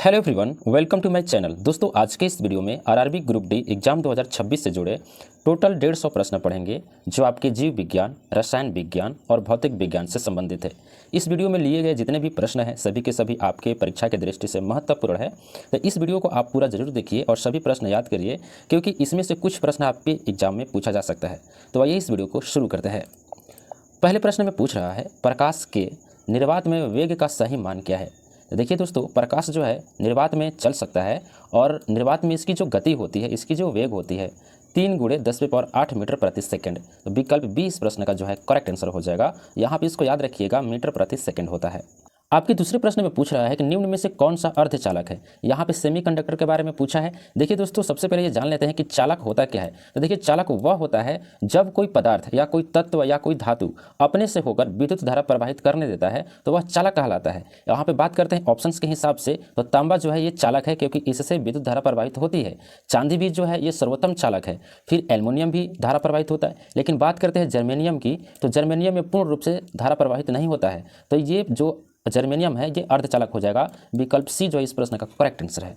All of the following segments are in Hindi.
Hello everyone, welcome to my channel. दोस्तों, आज के इस वीडियो में आरआरबी ग्रुप डी एग्जाम 2026 से जुड़े टोटल 150 प्रश्न पढ़ेंगे जो आपके जीव विज्ञान, रसायन विज्ञान और भौतिक विज्ञान से संबंधित है। इस वीडियो में लिए गए जितने भी प्रश्न हैं सभी के सभी आपके परीक्षा की दृष्टि से महत्वपूर्ण है, तो इस वीडियो को आप पूरा जरूर देखिए और सभी प्रश्न याद करिए, क्योंकि इसमें से कुछ प्रश्न आपके एग्जाम में पूछा जा सकता है। तो आइए इस वीडियो को शुरू करते हैं। पहले प्रश्न में पूछ रहा है, प्रकाश के निर्वात में वेग का सही मान क्या है। तो देखिए दोस्तों, प्रकाश जो है निर्वात में चल सकता है और निर्वात में इसकी जो गति होती है, इसकी जो वेग होती है 3 × 10⁸ मीटर प्रति सेकंड। तो विकल्प बी इस प्रश्न का जो है करेक्ट आंसर हो जाएगा। यहाँ पे इसको याद रखिएगा, मीटर प्रति सेकंड होता है। आपके दूसरे प्रश्न में पूछ रहा है कि निम्न में से कौन सा अर्धचालक है। यहाँ पे सेमीकंडक्टर के बारे में पूछा है। देखिए दोस्तों, सबसे पहले ये जान लेते हैं कि चालक होता क्या है। तो देखिए, चालक वह होता है जब कोई पदार्थ या कोई तत्व या कोई धातु अपने से होकर विद्युत धारा प्रवाहित करने देता है तो वह चालक कहलाता है। यहाँ पे बात करते हैं ऑप्शंस के हिसाब से, तो तांबा जो है ये चालक है क्योंकि इससे विद्युत धारा प्रवाहित होती है। चांदी भी जो है ये सर्वोत्तम चालक है। फिर एल्युमिनियम भी धारा प्रवाहित होता है। लेकिन बात करते हैं जर्मेनियम की, तो जर्मेनियम में पूर्ण रूप से धारा प्रवाहित नहीं होता है। तो ये जो जर्मेनियम है ये अर्धचालक हो जाएगा। विकल्प सी जो है इस प्रश्न का करेक्ट आंसर है।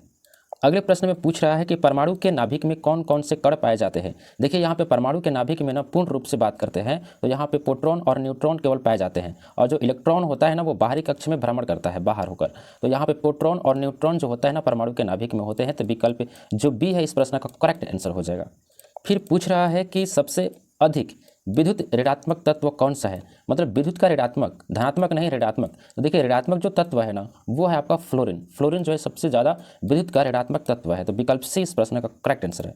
अगले प्रश्न में पूछ रहा है कि परमाणु के नाभिक में कौन कौन से कण पाए जाते हैं। देखिए, यहाँ पे परमाणु के नाभिक में ना पूर्ण रूप से बात करते हैं तो यहाँ पे प्रोटॉन और न्यूट्रॉन केवल पाए जाते हैं, और जो इलेक्ट्रॉन होता है ना वो बाहरी कक्ष में भ्रमण करता है बाहर होकर। तो यहाँ पे प्रोटॉन और न्यूट्रॉन जो होता है ना परमाणु के नाभिक में होते हैं। तो विकल्प जो बी है इस प्रश्न का करेक्ट आंसर हो जाएगा। फिर पूछ रहा है कि सबसे अधिक विद्युत ऋणात्मक तत्व कौन सा है। मतलब विद्युत का ऋणात्मक, धनात्मक नहीं ऋणात्मक। तो देखिए, ऋणात्मक जो तत्व है ना वो है आपका फ्लोरीन। फ्लोरीन जो है सबसे ज़्यादा विद्युत का ऋणात्मक तत्व है। तो विकल्प सी इस प्रश्न का करेक्ट आंसर है।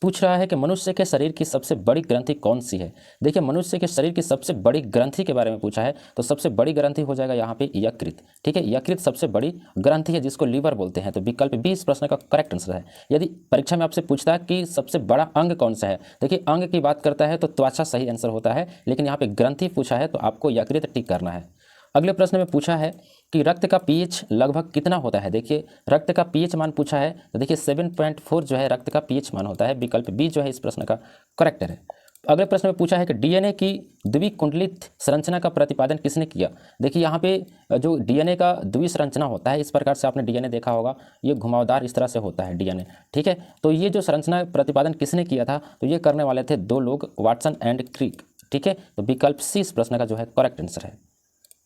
पूछ रहा है कि मनुष्य के शरीर की सबसे बड़ी ग्रंथि कौन सी है। देखिए, मनुष्य के शरीर की सबसे बड़ी ग्रंथि के बारे में पूछा है, तो सबसे बड़ी ग्रंथि हो जाएगा यहाँ पे यकृत। ठीक है, यकृत सबसे बड़ी ग्रंथि है जिसको लीवर बोलते हैं। तो विकल्प बी इस प्रश्न का करेक्ट आंसर है। यदि परीक्षा में आपसे पूछता है कि सबसे बड़ा अंग कौन सा है, देखिए अंग की बात करता है तो त्वचा सही आंसर होता है, लेकिन यहाँ पे ग्रंथि पूछा है तो आपको यकृत टिक करना है। अगले प्रश्न में पूछा है कि रक्त का पीएच लगभग कितना होता है। देखिए, रक्त का पीएच मान पूछा है, तो देखिए 7.4 जो है रक्त का पीएच मान होता है। विकल्प बी जो है इस प्रश्न का करेक्ट है। अगले प्रश्न में पूछा है कि डीएनए की द्विकुंडलित संरचना का प्रतिपादन किसने किया। देखिए, यहाँ पे जो डीएनए का द्विसंरचना होता है, इस प्रकार से आपने डीएनए देखा होगा, ये घुमावदार इस तरह से होता है डीएनए। ठीक है, तो ये जो संरचना प्रतिपादन किसने किया था, तो ये करने वाले थे 2 लोग, वाटसन एंड क्रिक। ठीक है, तो विकल्प सी इस प्रश्न का जो है करेक्ट आंसर है।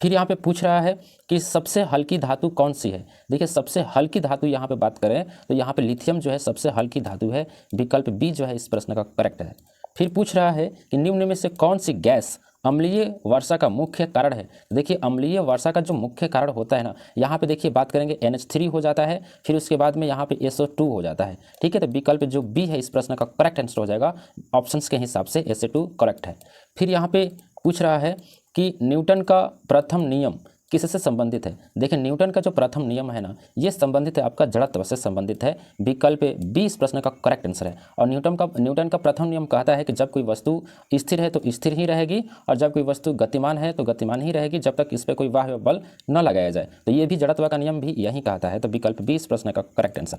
फिर यहाँ पे पूछ रहा है कि सबसे हल्की धातु कौन सी है। देखिए, सबसे हल्की धातु यहाँ पे बात करें तो यहाँ पे लिथियम जो है सबसे हल्की धातु है। विकल्प बी जो है इस प्रश्न का करेक्ट है। फिर पूछ रहा है कि निम्न में से कौन सी गैस अम्लीय वर्षा का मुख्य कारण है। देखिए, अम्लीय वर्षा का जो मुख्य कारण होता है ना, यहाँ पे देखिए बात करेंगे NH3 हो जाता है, फिर उसके बाद में यहाँ पे SO2 हो जाता है। ठीक है, तो विकल्प जो बी है इस प्रश्न का करेक्ट आंसर हो जाएगा। ऑप्शंस के हिसाब से SO2 करेक्ट है। फिर यहाँ पे पूछ रहा है कि न्यूटन का प्रथम नियम किससे संबंधित है। देखिए, न्यूटन का जो प्रथम नियम है ना ये संबंधित है आपका जड़त्व से संबंधित है। विकल्प बी इस प्रश्न का करेक्ट आंसर है। और न्यूटन का प्रथम नियम कहता है कि जब कोई वस्तु स्थिर है तो स्थिर ही रहेगी, और जब कोई वस्तु गतिमान है तो गतिमान ही रहेगी जब तक इस पर कोई बाह्य बल न लगाया जाए। तो ये भी जड़त्व का नियम भी यही कहता है। तो विकल्प बी इस प्रश्न का करेक्ट आंसर।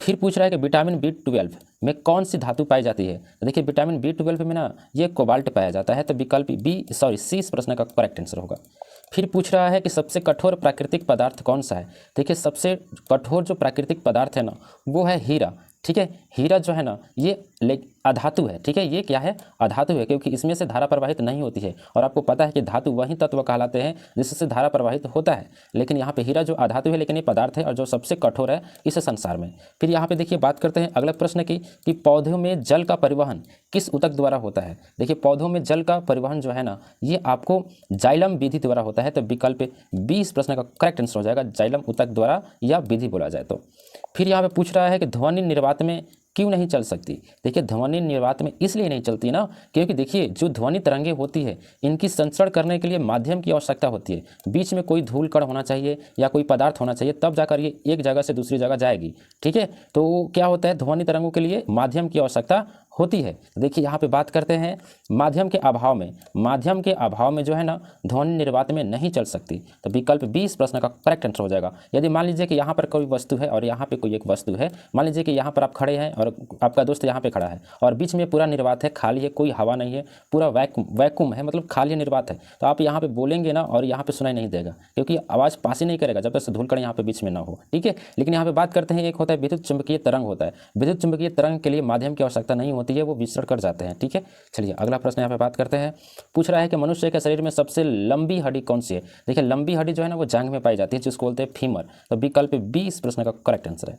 फिर पूछ रहा है कि विटामिन B12 में कौन सी धातु पाई जाती है। तो देखिए, विटामिन B12 में ना ये कोबाल्ट पाया जाता है। तो विकल्प सी इस प्रश्न का करेक्ट आंसर होगा। फिर पूछ रहा है कि सबसे कठोर प्राकृतिक पदार्थ कौन सा है। देखिए, सबसे कठोर जो प्राकृतिक पदार्थ है ना वो है हीरा। ठीक है, हीरा जो है ना ये अधातु है। ठीक है, ये क्या है, अधातु है, क्योंकि इसमें से धारा प्रवाहित नहीं होती है। और आपको पता है कि धातु वही तत्व कहलाते हैं जिससे धारा प्रवाहित होता है, लेकिन यहाँ पे हीरा जो अधातु है लेकिन ये पदार्थ है और जो सबसे कठोर है इस संसार में। फिर यहाँ पे देखिए बात करते हैं अगले प्रश्न की कि पौधों में जल का परिवहन किस ऊतक द्वारा होता है। देखिए, पौधों में जल का परिवहन जो है ना ये आपको जाइलम विधि द्वारा होता है। तो विकल्प बी इस प्रश्न का करेक्ट आंसर हो जाएगा, जाइलम ऊतक द्वारा या विधि बोला जाए तो। फिर यहाँ पे पूछ रहा है कि ध्वनि निर्वात में क्यों नहीं चल सकती। देखिए, ध्वनि निर्वात में इसलिए नहीं चलती ना क्योंकि देखिए जो ध्वनि तरंगे होती है इनकी संचरण करने के लिए माध्यम की आवश्यकता होती है। बीच में कोई धूल कण होना चाहिए या कोई पदार्थ होना चाहिए, तब जाकर ये एक जगह से दूसरी जगह जाएगी। ठीक है, तो क्या होता है, ध्वनि तरंगों के लिए माध्यम की आवश्यकता होती है। देखिए यहाँ पे बात करते हैं माध्यम के अभाव में जो है ना ध्वनि निर्वात में नहीं चल सकती। तो विकल्प 20 प्रश्न का करेक्ट आंसर हो जाएगा। यदि मान लीजिए कि यहाँ पर कोई वस्तु है और यहाँ पे कोई एक वस्तु है, मान लीजिए कि यहाँ पर आप खड़े हैं और आपका दोस्त यहाँ पे खड़ा है और बीच में पूरा निर्वात है, खाली है, कोई हवा नहीं है, पूरा वैक्यूम है, मतलब खाली निर्वात है। तो आप यहाँ पे बोलेंगे ना और यहाँ पे सुनाई नहीं देगा, क्योंकि आवाज़ पास ही नहीं करेगा जब तक धूल कण यहाँ पे बीच में ना हो। ठीक है, लेकिन यहाँ पे बात करते हैं एक होता है विद्युत चुंबकीय तरंग होता है। विद्युत चुंबकीय तरंग के लिए माध्यम की आवश्यकता नहीं होती है, वो विचरण कर जाते हैं। ठीक है, चलिए अगला प्रश्न यहाँ पे बात करते हैं। पूछ रहा है कि मनुष्य के शरीर में सबसे लंबी हड्डी कौन सी है। देखिए लंबी हड्डी जो है ना वो जांघ में पाई जाती है, जिसको बोलते हैं फीमर। तो विकल्प 20 प्रश्न का करेक्ट आंसर है।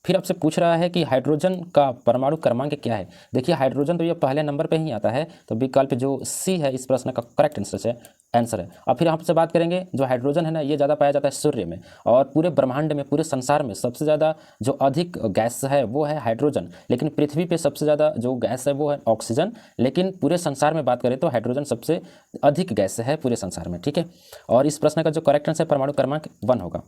फिर आपसे पूछ रहा है कि हाइड्रोजन का परमाणु क्रमांक क्या है। देखिए हाइड्रोजन तो ये पहले नंबर पे ही आता है, तो विकल्प जो सी है इस प्रश्न का करेक्ट आंसर है। और फिर आपसे बात करेंगे जो हाइड्रोजन है ना ये ज़्यादा पाया जाता है सूर्य में, और पूरे ब्रह्मांड में, पूरे संसार में सबसे ज़्यादा जो अधिक गैस है वो है हाइड्रोजन। लेकिन पृथ्वी पे सबसे ज़्यादा जो गैस है वो है ऑक्सीजन, लेकिन पूरे संसार में बात करें तो हाइड्रोजन सबसे अधिक गैस है पूरे संसार में। ठीक है, और इस प्रश्न का जो करेक्ट आंसर है परमाणु क्रमांक 1 होगा।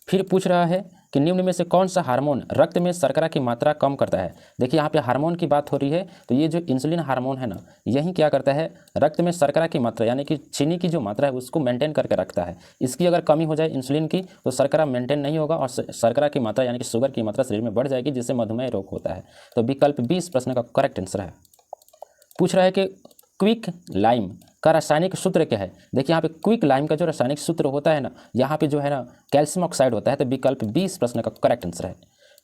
फिर पूछ रहा है कि निम्न में से कौन सा हार्मोन रक्त में शर्करा की मात्रा कम करता है। देखिए यहाँ पे हार्मोन की बात हो रही है, तो ये जो इंसुलिन हार्मोन है ना यही क्या करता है, रक्त में शर्करा की मात्रा यानी कि चीनी की जो मात्रा है उसको मेंटेन करके रखता है। इसकी अगर कमी हो जाए इंसुलिन की तो शर्करा मेंटेन नहीं होगा और शर्करा की मात्रा यानी कि शुगर की मात्रा शरीर में बढ़ जाएगी, जिससे मधुमेह रोग होता है। तो विकल्प 20 प्रश्न का करेक्ट आंसर है। पूछ रहा है कि क्विक लाइम का रासायनिक सूत्र क्या है। देखिए यहाँ पे क्विक लाइम का जो रासायनिक सूत्र होता है ना, यहाँ पे जो है ना कैल्शियम ऑक्साइड होता है। तो विकल्प 20 प्रश्न का करेक्ट आंसर है।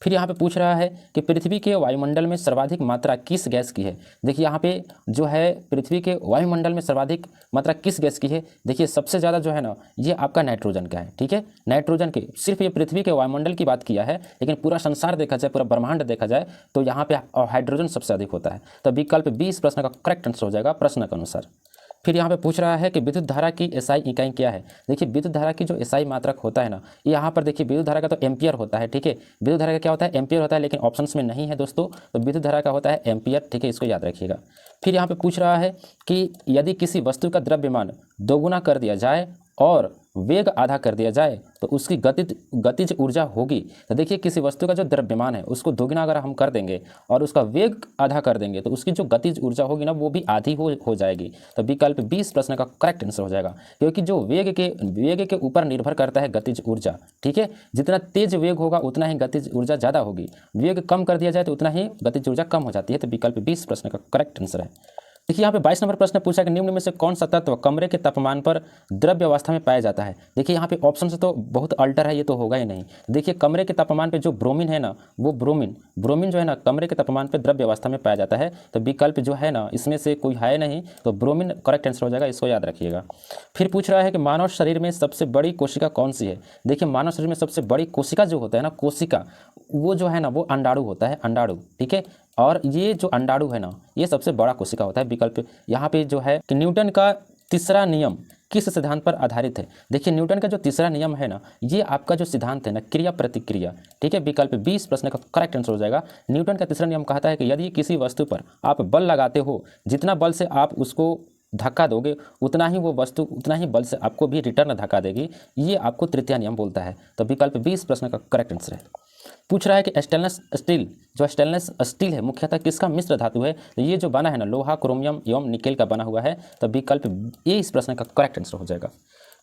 फिर यहाँ पे पूछ रहा है कि पृथ्वी के वायुमंडल में सर्वाधिक मात्रा किस गैस की है। देखिए यहाँ पे जो है पृथ्वी के वायुमंडल में सर्वाधिक मात्रा किस गैस की है। देखिए सबसे ज़्यादा जो है ना ये आपका नाइट्रोजन का है। ठीक है, नाइट्रोजन के, सिर्फ ये पृथ्वी के वायुमंडल की बात किया है, लेकिन पूरा संसार देखा जाए, पूरा ब्रह्मांड देखा जाए तो यहाँ पे हाइड्रोजन सबसे अधिक होता है। तो विकल्प 20 प्रश्न का करेक्ट आंसर हो जाएगा प्रश्न के अनुसार। फिर यहाँ पे पूछ रहा है कि विद्युत धारा की एसआई इकाई क्या है। देखिए विद्युत धारा की जो एसआई मात्रक होता है ना, यहाँ पर देखिए विद्युत धारा का तो एम्पियर होता है। ठीक है, विद्युत धारा का क्या होता है, एम्पियर होता है, लेकिन ऑप्शंस में नहीं है दोस्तों। तो विद्युत धारा का होता है एम्पियर। ठीक है, इसको याद रखिएगा। फिर यहाँ पे पूछ रहा है कि यदि किसी वस्तु का द्रव्यमान दोगुना कर दिया जाए और वेग आधा कर दिया जाए तो उसकी गतिज ऊर्जा होगी। तो देखिए किसी वस्तु का जो द्रव्यमान है उसको दोगुना अगर हम कर देंगे और उसका वेग आधा कर देंगे तो उसकी जो गतिज ऊर्जा होगी ना वो भी आधी हो जाएगी। तो विकल्प 20 प्रश्न का करेक्ट आंसर हो जाएगा, क्योंकि जो वेग के ऊपर निर्भर करता है गतिज ऊर्जा। ठीक है, जितना तेज वेग होगा उतना ही गतिज ऊर्जा ज़्यादा होगी, वेग कम कर दिया जाए तो उतना ही गतिज ऊर्जा कम हो जाती है। तो विकल्प 20 प्रश्न का करेक्ट आंसर है। देखिए यहाँ पे 22 नंबर प्रश्न पूछा कि निम्न में से कौन सा तत्व कमरे के तापमान पर द्रव्य अवस्था में पाया जाता है। देखिए यहाँ पे ऑप्शन से तो बहुत अल्टर है, ये तो होगा ही नहीं। देखिए कमरे के तापमान पे जो ब्रोमीन है ना, वो ब्रोमीन जो है ना कमरे के तापमान पे द्रव्य अवस्था में पाया जाता है। तो विकल्प जो है ना इसमें से कोई है नहीं, तो ब्रोमीन करेक्ट आंसर हो जाएगा, इसको याद रखिएगा। फिर पूछ रहा है कि मानव शरीर में सबसे बड़ी कोशिका कौन सी है। देखिए मानव शरीर में सबसे बड़ी कोशिका जो होता है ना, कोशिका वो जो है ना वो अंडाणु होता है, अंडाणु। ठीक है, और ये जो अंडाणु है ना ये सबसे बड़ा कोशिका होता है। विकल्प यहाँ पे जो है कि न्यूटन का तीसरा नियम किस सिद्धांत पर आधारित है। देखिए न्यूटन का जो तीसरा नियम है ना ये आपका जो सिद्धांत है ना क्रिया प्रतिक्रिया। ठीक है, विकल्प 20 प्रश्न का करेक्ट आंसर हो जाएगा। न्यूटन का तीसरा नियम कहता है कि यदि किसी वस्तु पर आप बल लगाते हो, जितना बल से आप उसको धक्का दोगे उतना ही वो वस्तु उतना ही बल से आपको भी रिटर्न धक्का देगी। ये आपको तृतीय नियम बोलता है। तो विकल्प 20 प्रश्न का करेक्ट आंसर है। पूछ रहा है कि स्टेनलेस स्टील है मुख्यतः किसका मिश्र धातु है। तो ये जो बना है ना लोहा, क्रोमियम एवं निकेल का बना हुआ है। तो विकल्प ए इस प्रश्न का करेक्ट आंसर हो जाएगा।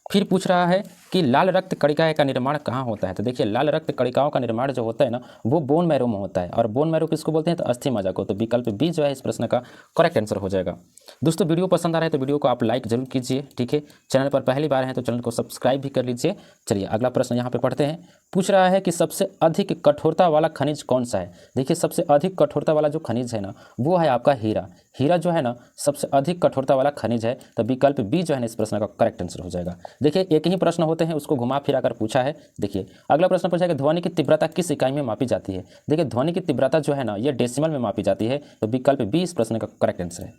फिर पूछ रहा है कि लाल रक्त कणिका का निर्माण कहाँ होता है। तो देखिए लाल रक्त कणिकाओं का निर्माण जो होता है ना वो बोन मैरो में होता है, और बोन मैरो किसको बोलते हैं, तो अस्थि मज्जा को। तो विकल्प बी जो है इस प्रश्न का करेक्ट आंसर हो जाएगा। दोस्तों वीडियो पसंद आ रहा है तो वीडियो को आप लाइक जरूर कीजिए। ठीक है, चैनल पर पहली बार हैं तो चैनल को सब्सक्राइब भी कर लीजिए। चलिए अगला प्रश्न यहाँ पे पढ़ते हैं। पूछ रहा है कि सबसे अधिक कठोरता वाला खनिज कौन सा है। देखिए सबसे अधिक कठोरता वाला जो खनिज है ना वो है आपका हीरा। हीरा जो है ना सबसे अधिक कठोरता वाला खनिज है। तो विकल्प बी जो है ना इस प्रश्न का करेक्ट आंसर हो जाएगा। देखिए एक ही प्रश्न होते हैं, उसको घुमा फिरा कर पूछा है। देखिए अगला प्रश्न पूछा है कि ध्वनि की तीव्रता किस इकाई में मापी जाती है। देखिए ध्वनि की तीव्रता जो है ना ये डेसिमल में मापी जाती है। तो विकल्प बी इस प्रश्न का करेक्ट आंसर है।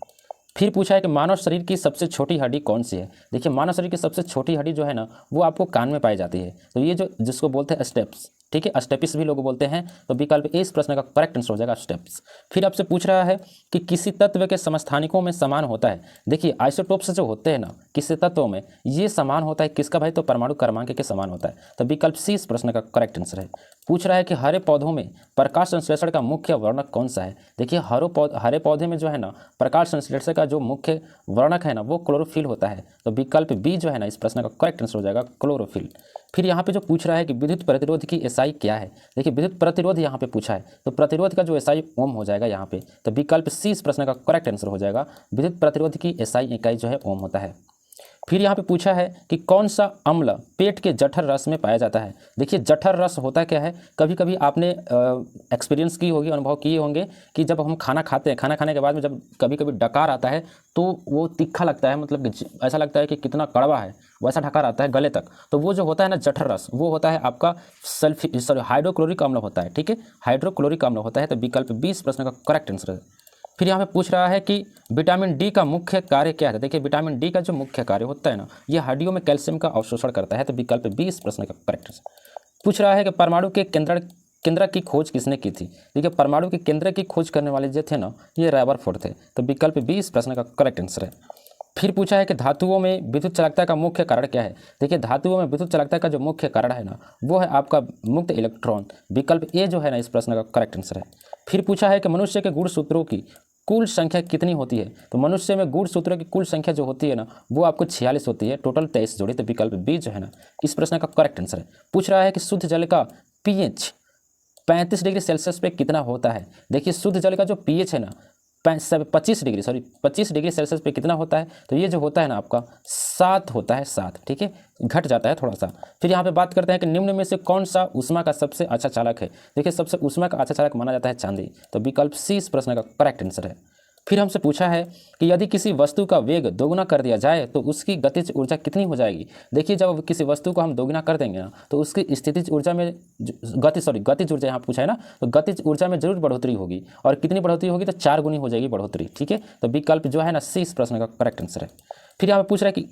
फिर पूछा है कि मानव शरीर की सबसे छोटी हड्डी कौन सी है। देखिए मानव शरीर की सबसे छोटी हड्डी जो है ना वो आपको कान में पाई जाती है। तो ये जो जिसको बोलते हैं स्टेप्स, ठीक है, स्टेपिस भी लोग बोलते हैं। तो विकल्प ए इस प्रश्न का करेक्ट आंसर हो जाएगा स्टेपिस। फिर आपसे पूछ रहा है कि किसी तत्व के समस्थानिकों में समान होता है। देखिए आइसोटोप्स जो होते हैं ना किसी तत्वों में, ये समान होता है किसका भाई, तो परमाणु क्रमांक के समान होता है। तो विकल्प सी इस प्रश्न का करेक्ट आंसर है। पूछ रहा है कि हरे पौधों में प्रकाश संश्लेषण का मुख्य वर्णक कौन सा है। देखिए हरे पौधे में जो है ना प्रकाश संश्लेषण का जो मुख्य वर्णक है ना वो क्लोरोफिल होता है। तो विकल्प बी जो है ना इस प्रश्न का करेक्ट आंसर हो जाएगा क्लोरोफिल। फिर यहाँ पे जो पूछ रहा है कि विद्युत प्रतिरोध की एसआई क्या है। देखिए विद्युत प्रतिरोध यहाँ पे पूछा है, तो प्रतिरोध का जो एसआई ओम हो जाएगा यहाँ पे। तो विकल्प सी इस प्रश्न का करेक्ट आंसर हो जाएगा। विद्युत प्रतिरोध की एसआई इकाई जो है ओम होता है। फिर यहाँ पे पूछा है कि कौन सा अम्ल पेट के जठर रस में पाया जाता है। देखिए जठर रस होता क्या है, कभी कभी आपने एक्सपीरियंस की होगी, अनुभव किए होंगे कि जब हम खाना खाते हैं, खाना खाने के बाद में जब कभी कभी डकार आता है तो वो तीखा लगता है, मतलब कि ऐसा लगता है कि कितना कड़वा है, वैसा डकार आता है गले तक। तो वो जो होता है ना जठर रस, वो होता है आपका हाइड्रोक्लोरिक अम्ल होता है। ठीक है, हाइड्रोक्लोरिक अम्ल होता है। तो विकल्प 20 प्रश्न का करेक्ट आंसर है। फिर यहाँ पे पूछ रहा है कि विटामिन डी का मुख्य कार्य क्या है। देखिए विटामिन डी का जो मुख्य कार्य होता है ना, ये हड्डियों में कैल्शियम का अवशोषण करता है। तो विकल्प 20 प्रश्न का करेक्ट आंसर। पूछ रहा है कि परमाणु के केंद्रक की खोज किसने की थी। देखिए परमाणु के केंद्र की खोज करने वाले जो थे ना, ये रदरफोर्ड थे। तो विकल्प 20 प्रश्न का करेक्ट आंसर है। फिर पूछा है कि धातुओं में विद्युत चालकता का मुख्य कारण क्या है। देखिए धातुओं में विद्युत चालकता का जो मुख्य कारण है ना, वो है आपका मुक्त इलेक्ट्रॉन। विकल्प ए जो है ना इस प्रश्न का करेक्ट आंसर है। फिर पूछा है कि मनुष्य के गुणसूत्रों की कुल संख्या कितनी होती है। तो मनुष्य में गुणसूत्रों की कुल संख्या जो होती है ना, वो आपको 46 होती है, टोटल 23 जोड़ी। तो विकल्प बी जो है ना इस प्रश्न का करेक्ट आंसर है। पूछ रहा है कि शुद्ध जल का पीएच 35 डिग्री सेल्सियस पे कितना होता है। देखिए शुद्ध जल का जो पीएच है ना 25 डिग्री सेल्सियस पे कितना होता है। तो ये जो होता है ना आपका 7 होता है, 7। ठीक है, घट जाता है थोड़ा सा। फिर यहाँ पे बात करते हैं कि निम्न में से कौन सा ऊष्मा का सबसे अच्छा चालक है। देखिए सबसे ऊष्मा का अच्छा चालक माना जाता है चांदी। तो विकल्प सी इस प्रश्न का करेक्ट आंसर है। फिर हमसे पूछा है कि यदि किसी वस्तु का वेग दोगुना कर दिया जाए तो उसकी गतिज ऊर्जा कितनी हो जाएगी। देखिए जब किसी वस्तु को हम दोगुना कर देंगे ना, तो उसकी स्थितिज ऊर्जा में गतिज ऊर्जा यहाँ पूछा है ना, तो गतिज ऊर्जा में जरूर बढ़ोतरी होगी। और कितनी बढ़ोतरी होगी, तो 4 गुनी हो जाएगी बढ़ोतरी। ठीक है, तो विकल्प जो है ना सी इस प्रश्न का करेक्ट आंसर है। फिर यहाँ पे पूछ रहा है कि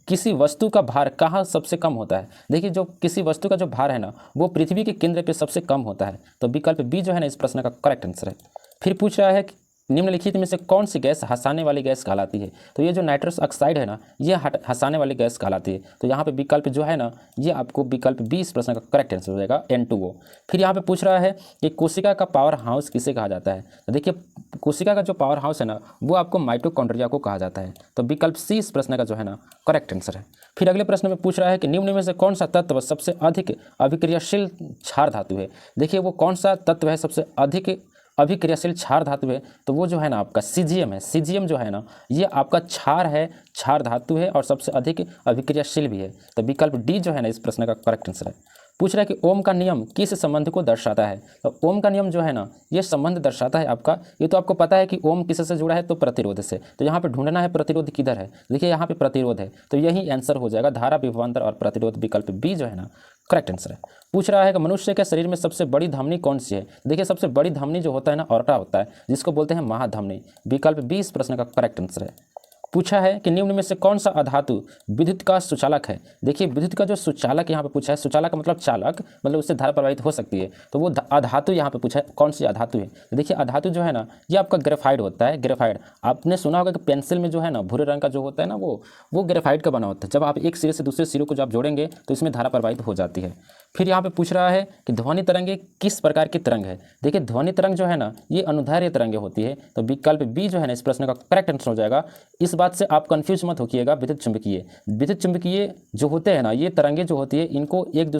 किसी वस्तु का भार कहाँ सबसे कम होता है। देखिए जो किसी वस्तु का जो भार है ना, वो पृथ्वी के केंद्र पे सबसे कम होता है। तो विकल्प बी जो है ना इस प्रश्न का करेक्ट आंसर है। फिर पूछ रहा है कि निम्नलिखित में से कौन सी गैस हंसाने वाली गैस कहलाती है। तो ये जो नाइट्रस ऑक्साइड है ना, ये हंसाने वाली गैस कहलाती है। तो यहाँ पे विकल्प जो है ना, ये आपको विकल्प 20 प्रश्न का करेक्ट आंसर हो जाएगा N2O। फिर यहाँ पे पूछ रहा है कि कोशिका का पावर हाउस किसे कहा जाता है। तो देखिए कोशिका का जो पावर हाउस है ना, वो आपको माइटोकॉन्ड्रिया को कहा जाता है। तो विकल्प सी इस प्रश्न का जो है ना करेक्ट आंसर है। फिर अगले प्रश्न में पूछ रहा है कि निम्न में से कौन सा तत्व सबसे अधिक अभिक्रियाशील क्षार धातु है। देखिए वो कौन सा तत्व है सबसे अधिक अभिक्रियाशील क्षार धातु है। तो वो जो है ना आपका सीजियम है। सीजियम जो है ना, ये आपका क्षार है, क्षार धातु है और सबसे अधिक अभिक्रियाशील भी है। तो विकल्प डी जो है ना इस प्रश्न का करेक्ट आंसर है। पूछ रहा है कि ओम का नियम किस संबंध को दर्शाता है। तो ओम का नियम जो है ना, ये संबंध दर्शाता है आपका, ये तो आपको पता है कि ओम किससे जुड़ा है, तो प्रतिरोध से। तो यहाँ पे ढूंढना है प्रतिरोध किधर है। देखिए यहाँ पे प्रतिरोध है, तो यही आंसर हो जाएगा धारा विभवांतर और प्रतिरोध। विकल्प बी जो है ना करेक्ट आंसर है। पूछ रहा है कि मनुष्य के शरीर में सबसे बड़ी धमनी कौन सी है। देखिए सबसे बड़ी धमनी जो होता है ना ऑर्टा होता है, जिसको बोलते हैं महाधमनी। विकल्प 20 प्रश्न का करेक्ट आंसर है। पूछा है कि निम्न में से कौन सा अधातु विद्युत का सुचालक है। देखिए विद्युत का जो सुचालक यहाँ पे पूछा है, सुचालक मतलब चालक, मतलब उससे धारा प्रवाहित हो सकती है। तो वो अधातु यहाँ पे पूछा है, कौन सी अधातु है। देखिए अधातु जो है ना, ये आपका ग्रेफाइट होता है। ग्रेफाइट आपने सुना होगा कि पेंसिल में जो है ना भूरे रंग का जो होता है ना, वो ग्रेफाइट का बना होता है। जब आप एक सिरे से दूसरे सिरे को जब आप जोड़ेंगे तो इसमें धारा प्रवाहित हो जाती है। फिर यहाँ पे पूछ रहा है कि ध्वनि तरंगे किस प्रकार की तरंग है। देखिए ध्वनि तरंग जो है ना, ये अनुदैर्घ्य तरंगे होती है। तो विकल्प बी जो है ना इस प्रश्न का करेक्ट आंसर हो जाएगा। इस बात से आप कंफ्यूज मत होइएगा। विद्युत चुंबकीय जो होते हैं ना, ये तरंगे जो होती है, इनको एक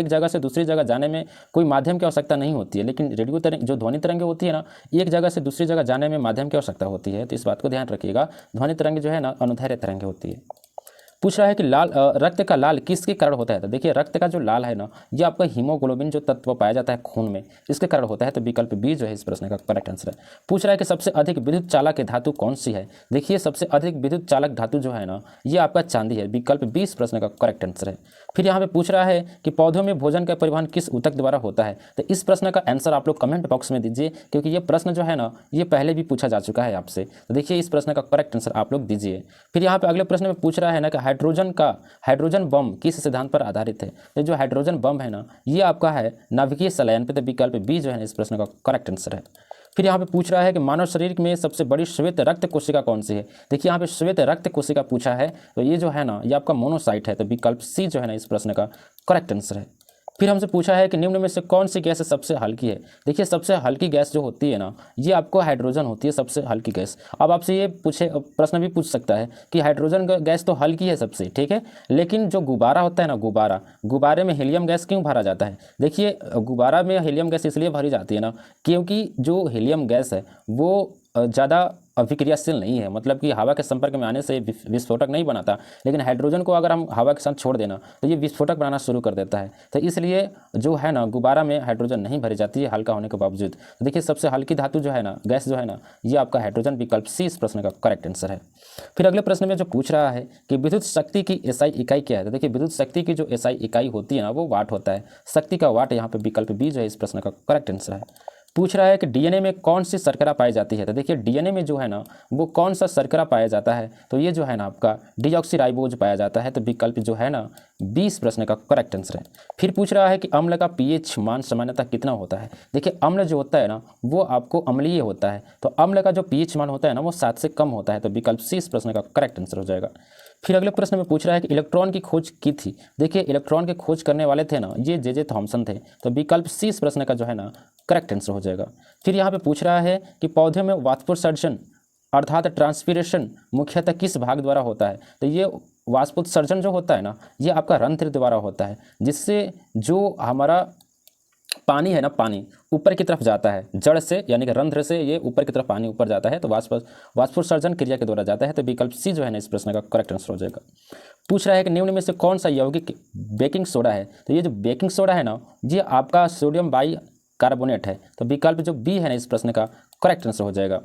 जगह से दूसरी जगह जाने में कोई माध्यम की आवश्यकता नहीं होती है। लेकिन रेडियो तरंग जो ध्वनि तरंगे होती है ना, एक जगह से दूसरी जगह जाने में माध्यम की आवश्यकता होती है। तो इस बात को ध्यान रखिएगा। ध्वनि तरंगे जो है ना अनुदैर्घ्य तरंगे होती है। पूछ रहा है कि रक्त का लाल किसके कारण होता है। तो देखिए रक्त का जो लाल है ना, ये आपका हीमोग्लोबिन जो तत्व पाया जाता है खून में, इसके कारण होता है। तो विकल्प बी जो है इस प्रश्न का करेक्ट आंसर है। पूछ रहा है कि सबसे अधिक विद्युत चालक धातु कौन सी है। देखिए सबसे अधिक विद्युत चालक धातु जो है ना, ये आपका चांदी है। विकल्प 20 प्रश्न का करेक्ट आंसर है। फिर यहाँ पे पूछ रहा है कि पौधों में भोजन का परिवहन किस ऊतक द्वारा होता है। तो इस प्रश्न का आंसर आप लोग कमेंट बॉक्स में दीजिए, क्योंकि ये प्रश्न जो है ना, ये पहले भी पूछा जा चुका है आपसे। तो देखिए इस प्रश्न का करेक्ट आंसर आप लोग दीजिए। फिर यहाँ पे अगले प्रश्न में पूछ रहा है ना कि हाइड्रोजन बम किस सिद्धांत पर आधारित है? तो जो हाइड्रोजन बम है ना, ये आपका है नाभिकीय संलयन पे। तो विकल्प बी जो है ना इस प्रश्न का करेक्ट आंसर है। फिर यहाँ पे पूछ रहा है कि मानव शरीर में सबसे बड़ी श्वेत रक्त कोशिका कौन सी है? देखिए यहाँ पे श्वेत रक्त कोशिका पूछा है, तो ये जो है ना ये आपका मोनोसाइट है। तो विकल्प सी जो है ना इस प्रश्न का करेक्ट आंसर है। फिर हमसे पूछा है कि निम्न में से कौन सी गैस सबसे हल्की है? देखिए सबसे हल्की गैस जो होती है ना, ये आपको हाइड्रोजन होती है सबसे हल्की गैस। अब आपसे ये प्रश्न भी पूछ सकता है कि हाइड्रोजन गैस तो हल्की है सबसे, ठीक है, लेकिन जो गुब्बारा होता है ना, गुब्बारे में हीलियम गैस क्यों भरा जाता है? देखिए गुब्बारा में हीलियम गैस इसलिए भरी जाती है ना, क्योंकि जो हीलियम गैस है वो ज़्यादा अभिक्रियाशील नहीं है, मतलब कि हवा के संपर्क में आने से विस्फोटक नहीं बनाता। लेकिन हाइड्रोजन को अगर हम हवा के साथ छोड़ देना तो ये विस्फोटक बनाना शुरू कर देता है। तो इसलिए जो है ना गुब्बारा में हाइड्रोजन नहीं भरी जाती है हल्का होने के बावजूद। तो देखिए सबसे हल्की धातु जो है ना, गैस जो है ना, ये आपका हाइड्रोजन। विकल्प सी इस प्रश्न का करेक्ट आंसर है। फिर अगले प्रश्न में जो पूछ रहा है कि विद्युत शक्ति की एसआई इकाई क्या है? तो देखिए विद्युत शक्ति की जो एसआई इकाई होती है ना, वो वाट होता है। शक्ति का वाट यहाँ पे विकल्प बी जो है इस प्रश्न का करेक्ट आंसर है। पूछ रहा है कि डीएनए में कौन सी शर्करा पाई जाती है? तो देखिए डीएनए में जो है ना वो कौन सा शर्करा पाया जाता है? तो ये जो है ना आपका डीऑक्सीराइबोज पाया जाता है। तो विकल्प जो है ना 20 प्रश्न का करेक्ट आंसर है। फिर पूछ रहा है कि अम्ल का पीएच मान सामान्यतः कितना होता है? देखिए अम्ल जो होता है ना वो आपको अम्लीय होता है। तो अम्ल का जो पीएच मान होता है ना वो 7 से कम होता है। तो विकल्प सी इस प्रश्न का करेक्ट आंसर हो जाएगा। फिर अगले प्रश्न में पूछ रहा है कि इलेक्ट्रॉन की खोज की थी? देखिए इलेक्ट्रॉन के खोज करने वाले थे ना, ये जे थॉमसन थे। तो विकल्प सी इस प्रश्न का जो है ना करेक्ट आंसर हो जाएगा। फिर यहाँ पे पूछ रहा है कि पौधे में वाष्पोत्सर्जन अर्थात ट्रांसपीरेशन मुख्यतः किस भाग द्वारा होता है? तो ये वाष्पोत्सर्जन जो होता है ना, ये आपका रंध्र द्वारा होता है, जिससे जो हमारा पानी है ना, पानी ऊपर की तरफ जाता है जड़ से, यानी कि रंध्र से ये ऊपर की तरफ पानी ऊपर जाता है। तो वाष्पोत्सर्जन क्रिया के द्वारा जाता है। तो विकल्प सी जो है ना इस प्रश्न का करेक्ट आंसर हो जाएगा। पूछ रहा है कि निम्न में से कौन सा यौगिक बेकिंग सोडा है? तो ये जो बेकिंग सोडा है ना, ये आपका सोडियम बाई कार्बोनेट है। तो विकल्प जो बी है ना इस प्रश्न का करेक्ट आंसर हो जाएगा।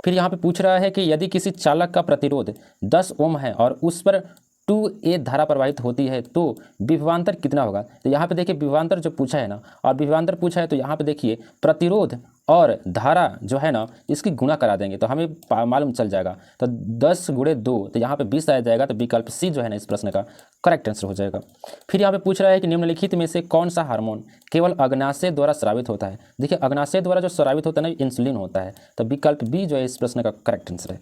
फिर यहाँ पे पूछ रहा है कि यदि किसी चालक का प्रतिरोध 10 ओम है और उस पर 2A धारा प्रवाहित होती है तो विभवांतर कितना होगा? तो यहाँ पे देखिए विभवांतर जो पूछा है ना, और विभवांतर पूछा है तो यहाँ पे देखिए प्रतिरोध और धारा जो है ना इसकी गुणा करा देंगे तो हमें मालूम चल जाएगा। तो 10 × 2 तो यहाँ पे 20 आ जाएगा। तो विकल्प सी जो है ना इस प्रश्न का करेक्ट आंसर हो जाएगा। फिर यहाँ पे पूछ रहा है कि निम्नलिखित में से कौन सा हार्मोन केवल अग्नाशय द्वारा स्रावित होता है? देखिए अग्नाशय द्वारा जो स्रावित होता है ना इंसुलिन होता है। तो विकल्प बी जो है इस प्रश्न का करेक्ट आंसर है।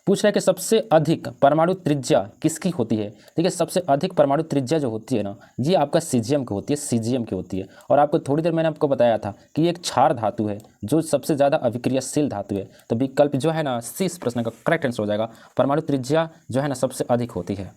पूछ रहा है कि सबसे अधिक परमाणु त्रिज्या किसकी होती है? देखिए सबसे अधिक परमाणु त्रिज्या जो होती है ना, ये आपका सीजियम की होती है, सीजियम की होती है। और आपको थोड़ी देर मैंने आपको बताया था कि एक क्षार धातु है जो सबसे ज़्यादा अभिक्रियाशील धातु है। तो विकल्प जो है ना सी इस प्रश्न का करेक्ट आंसर हो जाएगा। परमाणु त्रिज्या जो है ना सबसे अधिक होती है।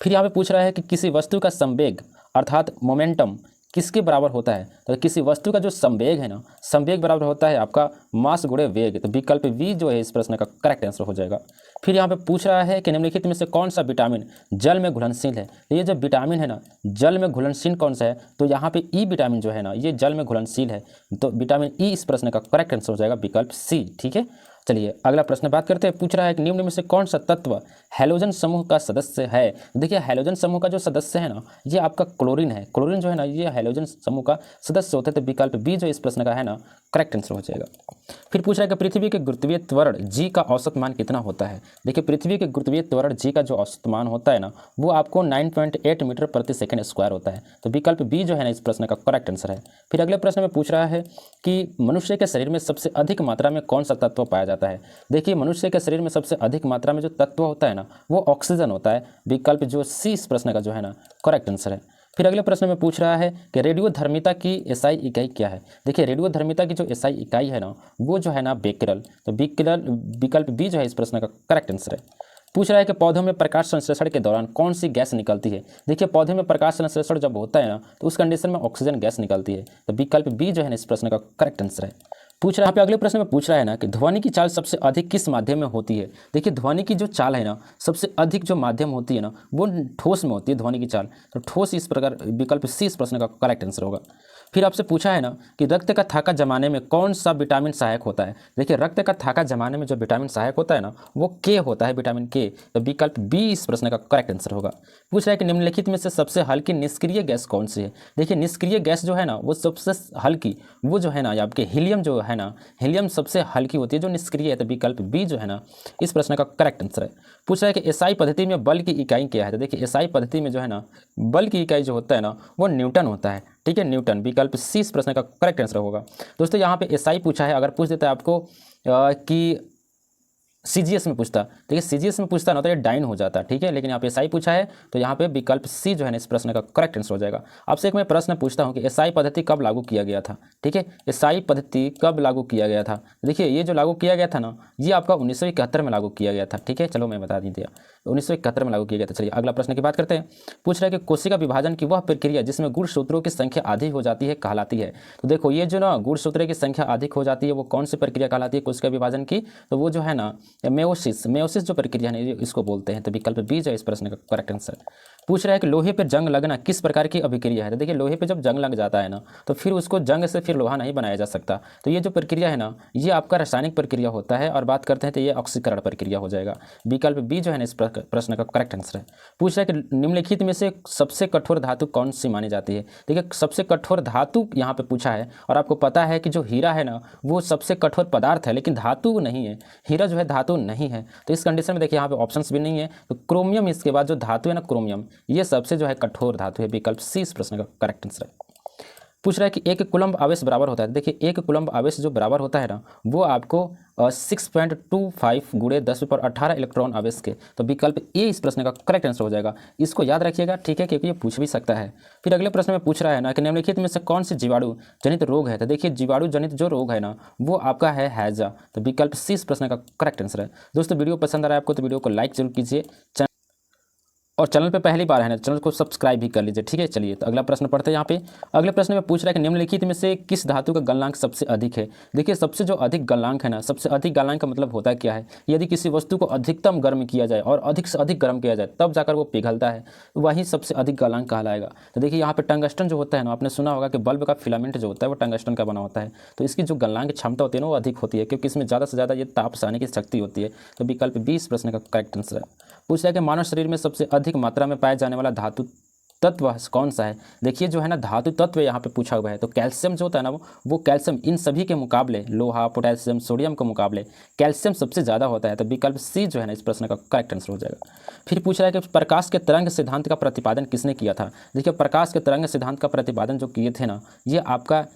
फिर यहाँ पे पूछ रहा है कि किसी वस्तु का संवेग अर्थात मोमेंटम किसके बराबर होता है? तो किसी वस्तु का जो संवेग है ना, संवेग बराबर होता है आपका मास गुणे वेग। तो विकल्प वी जो है इस प्रश्न का करेक्ट आंसर हो जाएगा। फिर यहाँ पे पूछ रहा है कि निम्नलिखित में से कौन सा विटामिन जल में घुलनशील है? तो ये जो विटामिन है ना जल में घुलनशील कौन सा है? तो यहाँ पे ई विटामिन जो है ना ये जल में घुलनशील है। तो विटामिन ई इस प्रश्न का करेक्ट आंसर हो जाएगा विकल्प सी। ठीक है, चलिए अगला प्रश्न बात करते हैं। पूछ रहा है कि निम्न में से कौन सा तत्व हैलोजन समूह का सदस्य है? देखिए हैलोजन समूह का जो सदस्य है ना ये आपका क्लोरीन है। क्लोरीन जो है ना ये हैलोजन समूह का सदस्य होता है। तो विकल्प बी जो इस प्रश्न का है ना करेक्ट आंसर हो जाएगा। फिर पूछ रहा है कि पृथ्वी के गुरुत्वीय त्वरण जी का औसत मान कितना होता है? देखिए पृथ्वी के गुरुत्वीय त्वरण जी का जो औसत मान होता है ना वो आपको 9.8 मीटर प्रति सेकंड स्क्वायर होता है। तो विकल्प बी जो है ना इस प्रश्न का करेक्ट आंसर है। फिर अगले प्रश्न में पूछ रहा है कि मनुष्य के शरीर में सबसे अधिक मात्रा में कौन सा तत्व पाया जाता है? देखिए मनुष्य के शरीर में सबसे अधिक मात्रा में जो तत्व होता है ना वो ऑक्सीजन होता है। विकल्प जो सी इस प्रश्न का जो है ना करेक्ट आंसर है। फिर अगले प्रश्न में पूछ रहा है कि रेडियोधर्मिता की एसआई इकाई क्या है? देखिए रेडियोधर्मिता की जो एसआई इकाई है ना वो जो है ना बेकरल। तो विकल्प बी जो है इस प्रश्न का करेक्ट आंसर है। पूछ रहा है कि पौधों में प्रकाश संश्लेषण के दौरान कौन सी गैस निकलती है? देखिए पौधे में प्रकाश संश्लेषण जब होता है ना तो उस कंडीशन में ऑक्सीजन गैस निकलती है। तो विकल्प बी जो है ना इस प्रश्न का करेक्ट आंसर है। पूछ रहा है अगले प्रश्न में पूछ रहा है ना कि ध्वनि की चाल सबसे अधिक किस माध्यम में होती है? देखिए ध्वनि की जो चाल है ना सबसे अधिक जो माध्यम होती है ना वो ठोस में होती है ध्वनि की चाल। तो ठोस इस प्रकार विकल्प सी इस प्रश्न का करेक्ट आंसर होगा। फिर आपसे पूछा है ना कि रक्त का थाका जमाने में कौन सा विटामिन सहायक होता है। देखिए रक्त का थाका जमाने में जो विटामिन सहायक होता है ना वो के होता है, विटामिन के। तो विकल्प बी इस प्रश्न का करेक्ट आंसर होगा। पूछ रहा है कि निम्नलिखित में से सबसे हल्की निष्क्रिय गैस कौन सी है। देखिए निष्क्रिय गैस जो है ना वो सबसे हल्की वो जो है ना आपके हीलियम जो है ना, हीलियम सबसे हल्की होती है जो निष्क्रिय है। तो विकल्प बी जो है ना इस प्रश्न का करेक्ट आंसर है। पूछ रहा है कि एसआई पद्धति में बल की इकाई क्या है। तो देखिए एसआई पद्धति में जो है ना बल की इकाई जो होता है ना वो न्यूटन होता है, ठीक है, न्यूटन। विकल्प सी इस प्रश्न का करेक्ट आंसर होगा। दोस्तों यहाँ पे एसआई पूछा है, अगर पूछ देता है आपको कि सीजीएस में पूछता, देखिए सीजीएस में पूछता ना तो ये डाइन हो जाता, ठीक है, लेकिन यहाँ पे एसआई पूछा है तो यहाँ पे विकल्प सी जो है ना इस प्रश्न का करेक्ट आंसर हो जाएगा। आपसे एक मैं प्रश्न पूछता हूँ कि एसआई पद्धति कब लागू किया गया था। ठीक है, एसआई पद्धति कब लागू किया गया था। देखिए ये जो लागू किया गया था ना ये आपका 1971 में लागू किया गया था। ठीक है, चलो मैं बता दी दिया 1971 में लागू किया गया था। चलिए अगला प्रश्न की बात करते हैं। पूछ रहा है कि कोशिका विभाजन की वह प्रक्रिया जिसमें गुणसूत्रों की संख्या अधिक हो जाती है कहलाती है। तो देखो ये जो ना गुणसूत्रों की संख्या अधिक हो जाती है वो कौन सी प्रक्रिया कहलाती है कोशिका विभाजन की। तो वो जो है ना मेयोसिस, मेयोसिस जो प्रक्रिया है इसको बोलते हैं। तो विकल्प बी जो है इस प्रश्न का करेक्ट आंसर। पूछ रहा है कि लोहे पर जंग लगना किस प्रकार की अभिक्रिया है। तो देखिए लोहे पे जब जंग लग जाता है ना तो फिर उसको जंग से फिर लोहा नहीं बनाया जा सकता। तो ये जो प्रक्रिया है ना ये आपका रासायनिक प्रक्रिया होता है, और बात करते हैं तो ये ऑक्सीकरण प्रक्रिया हो जाएगा। विकल्प बी जो है ना इस प्रश्न का करेक्ट आंसर है। पूछ रहा है कि निम्नलिखित में से सबसे कठोर धातु कौन सी मानी जाती है। देखिए सबसे कठोर धातु यहाँ पे पूछा है, और आपको पता है कि जो हीरा है ना वो सबसे कठोर पदार्थ है लेकिन धातु नहीं है, हीरा जो है धातु नहीं है। तो इस कंडीशन में देखिए यहाँ पे ऑप्शंस भी नहीं है, तो क्रोमियम इसके बाद जो धातु है ना क्रोमियम ये सबसे जो है कठोर धातु है। विकल्प सी इस प्रश्न का करेक्ट आंसर है। पूछ रहा है कि एक कूलम्ब आवेश बराबर होता है। देखिए एक कूलम्ब आवेश जो बराबर होता है ना वो आपको 6.25 गुणे 10⁻18 इलेक्ट्रॉन आवेश के। तो विकल्प ए इस प्रश्न का करेक्ट आंसर हो जाएगा। इसको याद रखिएगा, ठीक है, क्योंकि ये पूछ भी सकता है। फिर अगले प्रश्न में पूछ रहा है ना कि निम्नलिखित में से कौन सी जीवाणु जनित रोग है। तो देखिए जीवाणु जनित जो रोग है ना वो आपका है हैजा। तो विकल्प सी इस प्रश्न का करेक्ट आंसर है। दोस्तों वीडियो पसंद आ रहा है आपको तो वीडियो को लाइक जरूर कीजिए, और चैनल पे पहली बार है ना चैनल को सब्सक्राइब भी कर लीजिए, ठीक है। चलिए तो अगला प्रश्न पढ़ते हैं। यहाँ पे अगले प्रश्न में पूछ रहा है कि निम्नलिखित में से किस धातु का गलनांक सबसे अधिक है। देखिए सबसे जो अधिक गलनांक है ना, सबसे अधिक गलनांक का मतलब होता है क्या है, यदि किसी वस्तु को अधिकतम गर्म किया जाए और अधिक से अधिक गर्म किया जाए तब जाकर वो पिघलता है, वही सबसे अधिक गलनांक कहलाएगा। तो देखिए यहाँ पे टंगस्टन जो होता है ना, आपने सुना होगा कि बल्ब का फिलामेंट जो होता है वो टंगस्टन का बना होता है, तो इसकी जो गलनांक क्षमता होती है ना वो अधिक होती है क्योंकि इसमें ज़्यादा से ज़्यादा ये ताप सहने की शक्ति होती है। तो विकल्प बी इस प्रश्न का करेक्ट आंसर है। पूछ रहा है कि मानव शरीर में सबसे अधिक मात्रा में पाया जाने वाला धातु तत्व कौन सा है। देखिए जो है ना धातु तत्व यहाँ पे पूछा हुआ है, तो कैल्शियम जो होता है ना वो कैल्शियम इन सभी के मुकाबले, लोहा पोटेशियम सोडियम के मुकाबले कैल्शियम सबसे ज़्यादा होता है। तो विकल्प सी जो है ना इस प्रश्न का करेक्ट आंसर हो जाएगा। फिर पूछ रहा है कि प्रकाश के तरंग सिद्धांत का प्रतिपादन किसने किया था। देखिए प्रकाश के तरंग सिद्धांत का प्रतिपादन जो किए थे ना ये आपका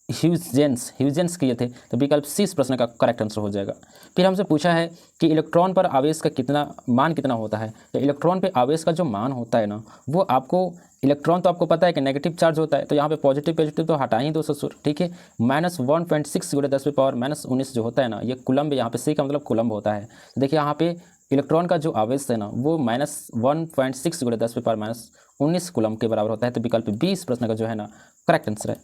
ह्यूजेंस किए थे। तो विकल्प सी इस प्रश्न का करेक्ट आंसर हो जाएगा। फिर हमसे पूछा है कि इलेक्ट्रॉन पर आवेश का मान कितना होता है। तो इलेक्ट्रॉन पे आवेश का जो मान होता है ना वो आपको, इलेक्ट्रॉन तो आपको पता है कि नेगेटिव चार्ज होता है, तो यहाँ पे पॉजिटिव तो हटा ही दो ससुर, ठीक है। -1.6 × 10⁻−19 जो होता है ना ये कुलम्ब, यहाँ पे सी का मतलब कुलम्ब होता है। तो देखिए यहाँ पे इलेक्ट्रॉन का जो आवेश है ना वो -1.6 × 10⁻19 कुलम्ब के बराबर होता है। तो विकल्प बी इस प्रश्न का जो है ना करेक्ट आंसर है।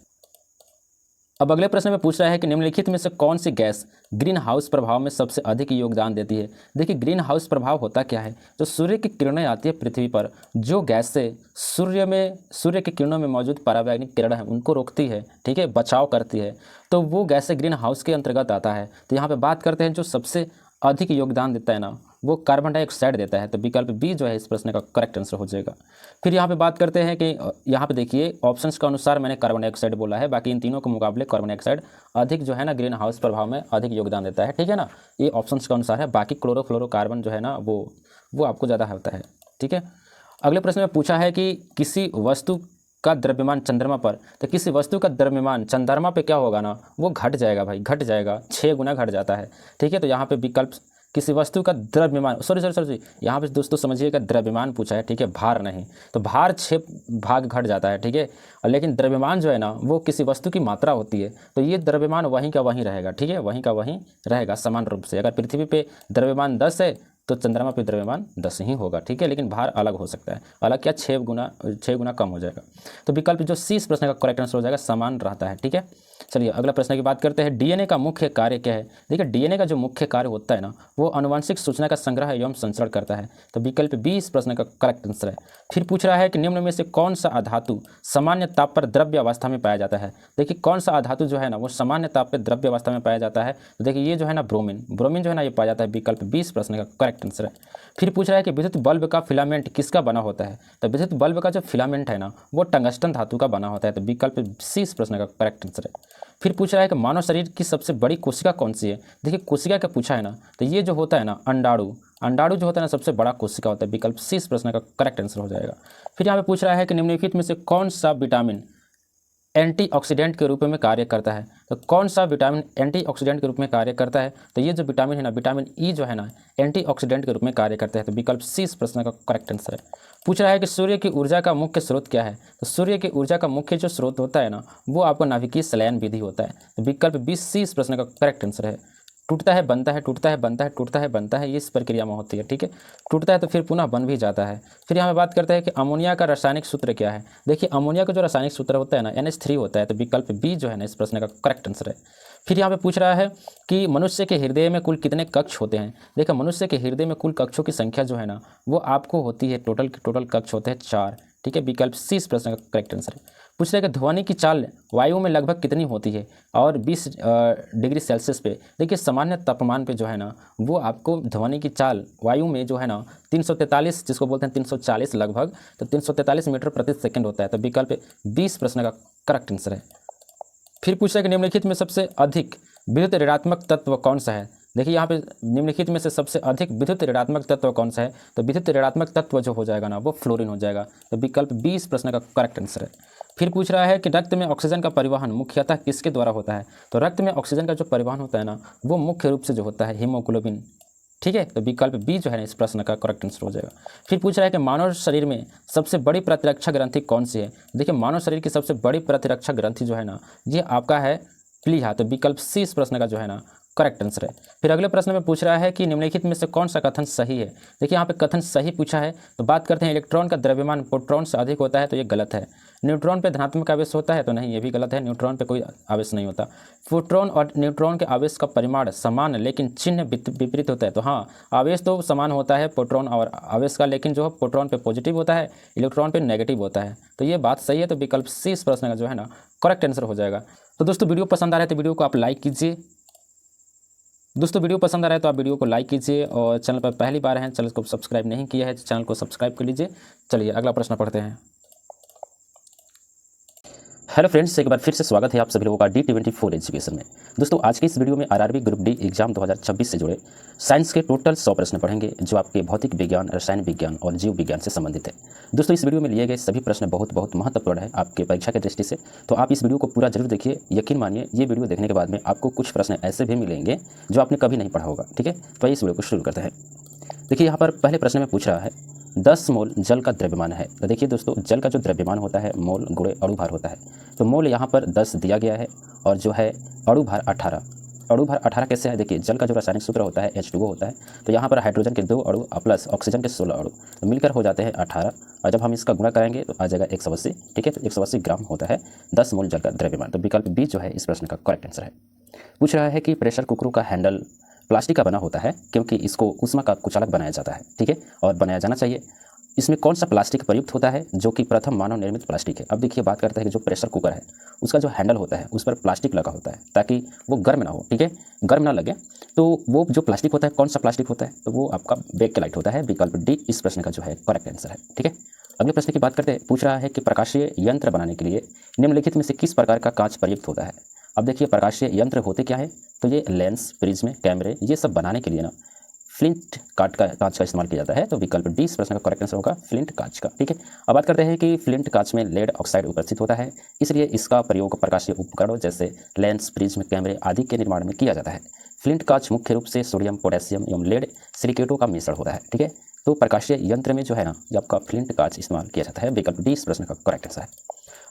अब अगले प्रश्न में पूछ रहा है कि निम्नलिखित में से कौन सी गैस ग्रीन हाउस प्रभाव में सबसे अधिक योगदान देती है। देखिए ग्रीन हाउस प्रभाव होता क्या है, जो सूर्य की किरणें आती है पृथ्वी पर, जो गैस से सूर्य की किरणों में मौजूद परावैंगनिक किरण है उनको रोकती है, ठीक है, बचाव करती है, तो वो गैस ग्रीन हाउस के अंतर्गत आता है। तो यहाँ पर बात करते हैं जो सबसे अधिक योगदान देता है ना वो कार्बन डाइऑक्साइड देता है। तो विकल्प बी जो है इस प्रश्न का करेक्ट आंसर हो जाएगा। फिर यहाँ पे बात करते हैं कि यहाँ पे देखिए ऑप्शंस के अनुसार मैंने कार्बन डाइऑक्साइड बोला है, बाकी इन तीनों के मुकाबले कार्बन डाइऑक्साइड अधिक जो है ना ग्रीन हाउस प्रभाव में अधिक योगदान देता है, ठीक है ना, ये ऑप्शंस के अनुसार है। बाकी क्लोरोफ्लोरोकार्बन जो है ना वो आपको ज़्यादा होता है, ठीक है। अगले प्रश्न में पूछा है कि किसी वस्तु का द्रव्यमान चंद्रमा पर, तो किसी वस्तु का द्रव्यमान चंद्रमा पे क्या होगा ना वो घट जाएगा भाई, घट जाएगा, 6 गुना घट जाता है, ठीक है। तो यहाँ पे विकल्प किसी वस्तु का द्रव्यमान, सॉरी यहाँ पे दोस्तों समझिएगा द्रव्यमान पूछा है, ठीक है, भार नहीं। तो भार 6 भाग घट जाता है, ठीक है, लेकिन द्रव्यमान जो है ना वो किसी वस्तु की मात्रा होती है, तो ये द्रव्यमान वहीं का वहीं रहेगा, ठीक है, वहीं का वहीं रहेगा समान रूप से। अगर पृथ्वी पे द्रव्यमान 10 है तो चंद्रमा पे द्रव्यमान 10 ही होगा, ठीक है, लेकिन भार अलग हो सकता है, अलग क्या 6 गुना कम हो जाएगा। तो विकल्प जो सी इस प्रश्न का करेक्ट आंसर हो जाएगा, समान रहता है, ठीक है। चलिए अगला प्रश्न की बात करते हैं। डीएनए का मुख्य कार्य क्या है? देखिए डीएनए का जो मुख्य कार्य होता है ना, वो आनुवंशिक सूचना का संग्रह एवं संचरण करता है। तो विकल्प बी इस प्रश्न का करेक्ट आंसर है। फिर पूछ रहा है कि निम्न में से कौन सा अधातु सामान्य ताप पर द्रव्य अवस्था में पाया जाता है? देखिए कौन सा अधातु जो है ना वो सामान्य ताप पर द्रव्य अवस्था में पाया जाता है? तो देखिए ये जो है ना ब्रोमीन जो है ना ये पाया जाता है। विकल्प बी इस प्रश्न का करेक्ट आंसर है। फिर पूछ रहा है कि विद्युत बल्ब का फिलामेंट किसका बना होता है? तो विद्युत बल्ब का जो फिलामेंट है ना वो टंगस्टन धातु का बना होता है। तो विकल्प सी इस प्रश्न का करेक्ट आंसर है। फिर पूछ रहा है कि मानव शरीर की सबसे बड़ी कोशिका कौन सी है? देखिए कोशिका का पूछा है ना, तो ये जो होता है ना अंडाणु जो होता है ना सबसे बड़ा कोशिका होता है। विकल्प सी इस प्रश्न का करेक्ट आंसर हो जाएगा। फिर यहाँ पे पूछ रहा है कि निम्नलिखित में से कौन सा विटामिन एंटीऑक्सीडेंट के रूप में कार्य करता है? तो कौन सा विटामिन एंटीऑक्सीडेंट के रूप में कार्य करता है? तो ये जो विटामिन है ना, विटामिन ई जो है ना एंटीऑक्सीडेंट के रूप में कार्य करता है। तो विकल्प सी इस प्रश्न का करेक्ट आंसर है। पूछ रहा है कि सूर्य की ऊर्जा का मुख्य स्रोत क्या है? तो सूर्य की ऊर्जा का मुख्य जो स्रोत होता है ना वो आपको नाभिकीय संलयन विधि होता है। तो विकल्प बी सी इस प्रश्न का करेक्ट आंसर है। टूटता है बनता है, टूटता है बनता है, टूटता है बनता है, ये इस प्रक्रिया में होती है, ठीक है। टूटता है तो फिर पुनः बन भी जाता है। फिर यहाँ पे बात करते हैं कि अमोनिया का रासायनिक सूत्र क्या है? देखिए अमोनिया का जो रासायनिक सूत्र होता है ना NH3 होता है। तो विकल्प बी जो है ना इस प्रश्न का करेक्ट आंसर है। फिर यहाँ पे पूछ रहा है कि मनुष्य के हृदय में कुल कितने कक्ष होते हैं? देखिए मनुष्य के हृदय में कुल कक्षों की संख्या जो है ना वो आपको होती है टोटल कक्ष होते हैं 4, ठीक है। विकल्प सी इस प्रश्न का करेक्ट आंसर है। पूछ रहे हैं कि ध्वनि की चाल वायु में लगभग कितनी होती है और 20 डिग्री सेल्सियस पे? देखिए सामान्य तापमान पे जो है ना वो आपको ध्वनि की चाल वायु में जो है ना 343 जिसको बोलते हैं 340 लगभग, तो 343 मीटर प्रति सेकंड होता है। तो विकल्प 20 प्रश्न का करेक्ट आंसर है। फिर पूछ रहे हैं कि निम्नलिखित में सबसे अधिक विद्युत ऋणात्मक तत्व कौन सा है? देखिए यहाँ पे निम्नलिखित में से सबसे अधिक विद्युत ऋणात्मक तत्व कौन सा है? तो विद्युत ऋणात्मक तत्व जो हो जाएगा ना वो फ्लोरीन हो जाएगा। तो विकल्प 20 प्रश्न का करेक्ट आंसर है। फिर पूछ रहा है कि रक्त में ऑक्सीजन का परिवहन मुख्यतः किसके द्वारा होता है? तो रक्त में ऑक्सीजन का जो परिवहन होता है ना वो मुख्य रूप से जो होता है हीमोग्लोबिन, ठीक है। तो विकल्प बी जो है ना इस प्रश्न का करेक्ट आंसर हो जाएगा। फिर पूछ रहा है कि मानव शरीर में सबसे बड़ी प्रतिरक्षा ग्रंथि कौन सी है? देखिए मानव शरीर की सबसे बड़ी प्रतिरक्षा ग्रंथि जो है ना ये आपका है प्लीहा। तो विकल्प सी इस प्रश्न का जो है ना करेक्ट आंसर है। फिर अगले प्रश्न में पूछ रहा है कि निम्नलिखित में से कौन सा कथन सही है? देखिए यहाँ पे कथन सही पूछा है। तो बात करते हैं इलेक्ट्रॉन का द्रव्यमान प्रोटॉन से अधिक होता है, तो ये गलत है। न्यूट्रॉन पे धनात्मक आवेश होता है, तो नहीं, ये भी गलत है। न्यूट्रॉन पे कोई आवेश नहीं होता। प्रोटॉन और न्यूट्रॉन के आवेश का परिमाण समान लेकिन चिन्ह विपरीत होता है। तो हाँ आवेश तो समान होता है प्रोटॉन और आवेश का, लेकिन जो प्रोटॉन पे पॉजिटिव होता है इलेक्ट्रॉन पे नेगेटिव होता है। तो ये बात सही है। तो विकल्प सी इस प्रश्न का जो है ना करेक्ट आंसर हो जाएगा। तो दोस्तों वीडियो पसंद आ रहा है तो वीडियो को आप लाइक कीजिए। दोस्तों वीडियो पसंद आ रहा है तो आप वीडियो को लाइक कीजिए और चैनल पर पहली बार हैं, चैनल को सब्सक्राइब नहीं किया है तो चैनल को सब्सक्राइब कर लीजिए। चलिए अगला प्रश्न पढ़ते हैं। हेलो फ्रेंड्स, एक बार फिर से स्वागत है आप सभी लोगों का D24 एजुकेशन में। दोस्तों आज के इस वीडियो में आरआरबी ग्रुप डी एग्जाम 2026 से जुड़े साइंस के टोटल 100 प्रश्न पढ़ेंगे जो आपके भौतिक विज्ञान, रसायन विज्ञान और जीव विज्ञान से संबंधित है। दोस्तों इस वीडियो में लिए गए सभी प्रश्न बहुत महत्वपूर्ण है आपके परीक्षा की दृष्टि से, तो आप इस वीडियो को पूरा जरूर देखिए। यकीन मानिए ये वीडियो देखने के बाद में आपको कुछ प्रश्न ऐसे भी मिलेंगे जो आपने कभी नहीं पढ़ा होगा, ठीक है। तो इस वीडियो को शुरू करते हैं। देखिए यहाँ पर पहले प्रश्न में पूछ रहा है 10 मोल जल का द्रव्यमान है। तो देखिए दोस्तों जल का जो द्रव्यमान होता है मोल गुणे अणु भार होता है। तो मोल यहाँ पर 10 दिया गया है और जो है अणु भार 18। अणु भार 18 कैसे है? देखिए जल का जो रासायनिक सूत्र होता है H2O होता है। तो यहाँ पर हाइड्रोजन के 2 अणु प्लस ऑक्सीजन के 16 अणु तो मिलकर हो जाते हैं 18, और जब हम इसका गुणा करेंगे तो आ जाएगा 180, ठीक है। तो 180 ग्राम होता है 10 मोल जल का द्रव्यमान। तो विकल्प बी जो है इस प्रश्न का करेक्ट आंसर है। पूछ रहा है कि प्रेशर कुकरों का हैंडल प्लास्टिक का बना होता है क्योंकि इसको ऊष्मा का कुचालक बनाया जाता है, ठीक है, और बनाया जाना चाहिए। इसमें कौन सा प्लास्टिक प्रयुक्त होता है जो कि प्रथम मानव निर्मित प्लास्टिक है? अब देखिए बात करते हैं कि जो प्रेशर कुकर है उसका जो हैंडल होता है उस पर प्लास्टिक लगा होता है ताकि वो गर्म ना हो, ठीक है, गर्म ना लगे। तो वो जो प्लास्टिक होता है कौन सा प्लास्टिक होता है? तो वो आपका बेकेलाइट होता है। विकल्प डी इस प्रश्न का जो है करेक्ट आंसर है, ठीक है। अगले प्रश्न की बात करते हैं। पूछ रहा है कि प्रकाशीय यंत्र बनाने के लिए निम्नलिखित में से किस प्रकार का कांच प्रयुक्त होता है? अब देखिए प्रकाशीय यंत्र होते क्या है? तो ये लेंस, प्रिज्म, कैमरे ये सब बनाने के लिए ना फ्लिंट कांच का इस्तेमाल किया जाता है। तो विकल्प डी इस प्रश्न का करेक्ट आंसर होगा फ्लिंट कांच का, ठीक है। अब बात करते हैं कि फ्लिंट कांच में लेड ऑक्साइड उपस्थित होता है, इसलिए इसका प्रयोग प्रकाशीय उपकरणों जैसे लेंस, प्रिज्म, कैमरे आदि के निर्माण में किया जाता है। फ्लिंट कांच मुख्य रूप से सोडियम, पोटेशियम एवं लेड सिलिकेटों का मिश्रण होता है। ठीक है, तो प्रकाशीय यंत्र में जो है ना ये आपका फ्लिंट कांच इस्तेमाल किया जाता है। विकल्प डी इस प्रश्न का करेक्ट आंसर है।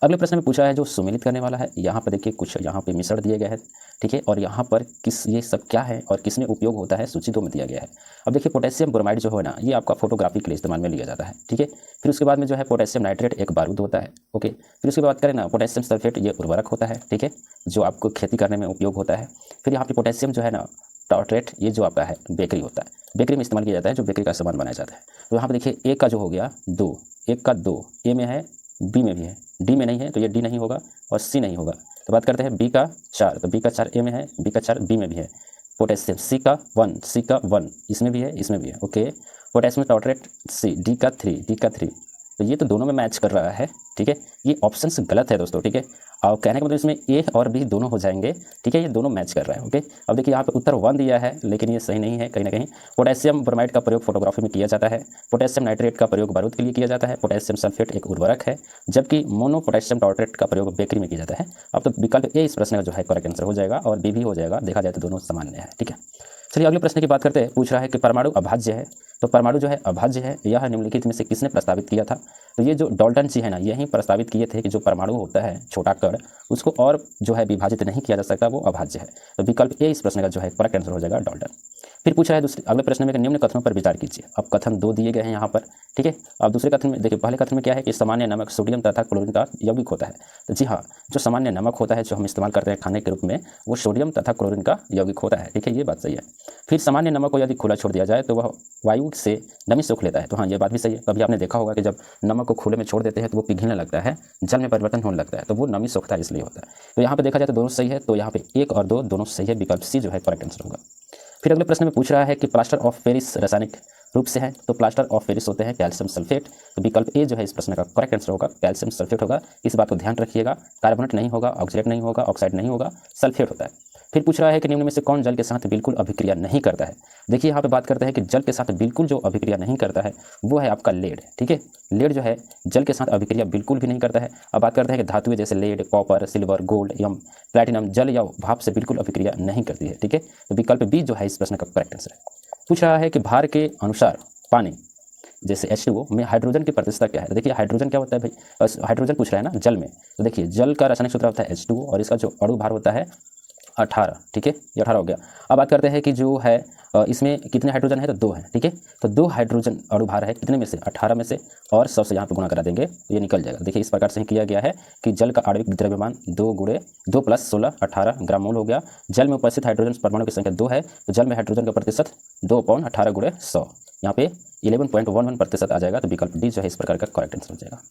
अगले प्रश्न में पूछा है जो सुमेलित करने वाला है, यहाँ पर देखिए कुछ यहाँ पे मिश्रण दिए गए हैं। ठीक है, और यहाँ पर किस ये सब क्या है और किस में उपयोग होता है सूची 2 में दिया गया है। अब देखिए पोटेशियम ब्रोमाइड जो है ना ये आपका फोटोग्राफी के लिए इस्तेमाल में लिया जाता है। ठीक है, फिर उसके बाद में जो है पोटेशियम नाइट्रेट एक बारूद होता है। ओके, फिर उसके बाद करें ना पोटेशियम सल्फेट ये उर्वरक होता है। ठीक है, जो आपको खेती करने में उपयोग होता है। फिर यहाँ पे पोटेशियम जो है ना टार्ट्रेट ये जो आपका है बेकरी होता है, बेकरी में इस्तेमाल किया जाता है, जो बेकरी का सामान बनाया जाता है। तो यहाँ पे देखिए एक का जो हो गया 2, एक का 2 ए में है, बी में भी है, डी में नहीं है तो ये डी नहीं होगा और सी नहीं होगा। तो बात करते हैं बी का 4, तो बी का 4 ए में है, बी का 4 बी में भी है। पोटेशियम सी का 1 इसमें भी है, इसमें भी है। ओके, पोटेशियम टार्ट्रेट सी, डी का 3, तो ये तो दोनों में मैच कर रहा है। ठीक है, ये ऑप्शन गलत है दोस्तों। ठीक है, और कहने का मतलब इसमें ए और बी दोनों हो जाएंगे। ठीक है, ये दोनों मैच कर रहा है। ओके, अब देखिए यहाँ पे उत्तर 1 दिया है लेकिन ये सही नहीं है कहीं ना कहीं। पोटेशियम ब्रोमाइड का प्रयोग फोटोग्राफी में किया जाता है। पोटेशियम नाइट्रेट का प्रयोग बारूद के लिए किया जाता है। पोटेशियम सल्फेट एक उर्वरक है, जबकि मोनो पोटेशियम टार्ट्रेट का प्रयोग बेकरी में किया जाता है। अब तो विकल्प ए इस प्रश्न का जो है करेक्ट आंसर हो जाएगा और बी भी हो जाएगा, देखा जाए तो दोनों सामान्य है। ठीक है, चलिए अगले प्रश्न की बात करते हैं। पूछ रहा है कि परमाणु अभाज्य है, तो परमाणु जो है अभाज्य है यह निम्नलिखित में से किसने प्रस्तावित किया था। तो ये जो डाल्टन जी है ना यही प्रस्तावित किए थे कि जो परमाणु होता है छोटा कण उसको और जो है विभाजित नहीं किया जा सकता, वो अभाज्य है। तो विकल्प ए इस प्रश्न का जो है करेक्ट आंसर हो जाएगा डाल्टन। फिर पूछा है दूसरे अगले प्रश्न में कि निम्न कथनों पर विचार कीजिए। अब कथन 2 दिए गए हैं यहाँ पर। ठीक है, अब दूसरे कथन में देखिए, पहले कथन में क्या है कि सामान्य नमक सोडियम तथा क्लोरीन का यौगिक होता है। तो जी हाँ, जो सामान्य नमक होता है जो हम इस्तेमाल करते हैं खाने के रूप में वो सोडियम तथा क्लोरीन का यौगिक होता है। ठीक है, ये बात सही है। फिर सामान्य नमक को यदि खुला छोड़ दिया जाए तो वह वायु से नमी सोख लेता है। तो हाँ, ये बात भी सही है। कभी आपने देखा होगा कि जब नमक को खुले में छोड़ देते हैं तो वो पिघलने लगता है, जल में परिवर्तन होने लगता है, तो वो नमी सोखता है इसलिए होता है। तो यहाँ पे देखा जाए तो दोनों सही है, तो यहाँ पे 1 और 2 दोनों सही है, विकल्प सी जो है करेक्ट आंसर होगा। फिर अगले प्रश्न में पूछ रहा है कि प्लास्टर ऑफ पेरिस रासायनिक रूप से है, तो प्लास्टर ऑफ पेरिस होते हैं कैल्शियम सल्फेट। तो विकल्प ए जो है इस प्रश्न का करेक्ट आंसर होगा, कैल्शियम सल्फेट होगा। इस बात को ध्यान रखिएगा, कार्बोनेट नहीं होगा, ऑक्सीडेट नहीं होगा, ऑक्साइड नहीं होगा, सल्फेट होता है। फिर पूछ रहा है कि निम्न में से कौन जल के साथ बिल्कुल अभिक्रिया नहीं करता है। देखिए यहाँ पे बात करते हैं कि जल के साथ बिल्कुल जो अभिक्रिया नहीं करता है वो है आपका लेड। ठीक है, लेड जो है जल के साथ अभिक्रिया बिल्कुल भी नहीं करता है। अब बात करते हैं कि धातुएं जैसे लेड, कॉपर, सिल्वर, गोल्ड एवं प्लैटिनम जल या भाप से बिल्कुल अभिक्रिया नहीं करती है। ठीक है, तो विकल्प बी जो है इस प्रश्न का करेक्ट आंसर है। पूछ रहा है कि भार के अनुसार पानी जैसे H2O में हाइड्रोजन की प्रतिशत क्या है। तो देखिए हाइड्रोजन क्या होता है भाई, हाइड्रोजन पूछ रहा है ना जल में। तो देखिए जल का रासायनिक सूत्र होता है H2O और इसका जो अणु भार होता है 18। ठीक है, ये 18 हो गया। अब बात करते हैं कि जो है इसमें कितने हाइड्रोजन है, तो 2 है। ठीक है, तो 2 हाइड्रोजन अणु भार है कितने में से, 18 में से, और 100 से यहाँ पे गुणा करा देंगे तो ये निकल जाएगा। देखिए इस प्रकार से ही किया गया है कि जल का आणविक द्रव्यमान 2 + 16 18 ग्राम मोल हो गया। जल में उपस्थित हाइड्रोजन परमाणु की संख्या 2 है, तो जल में हाइड्रोजन का प्रतिशत 2/18 × 100, यहाँ पे 11.11% आ जाएगा। तो विकल्प डी जो है इस प्रकार का करेक्ट आंसर हो जाएगा।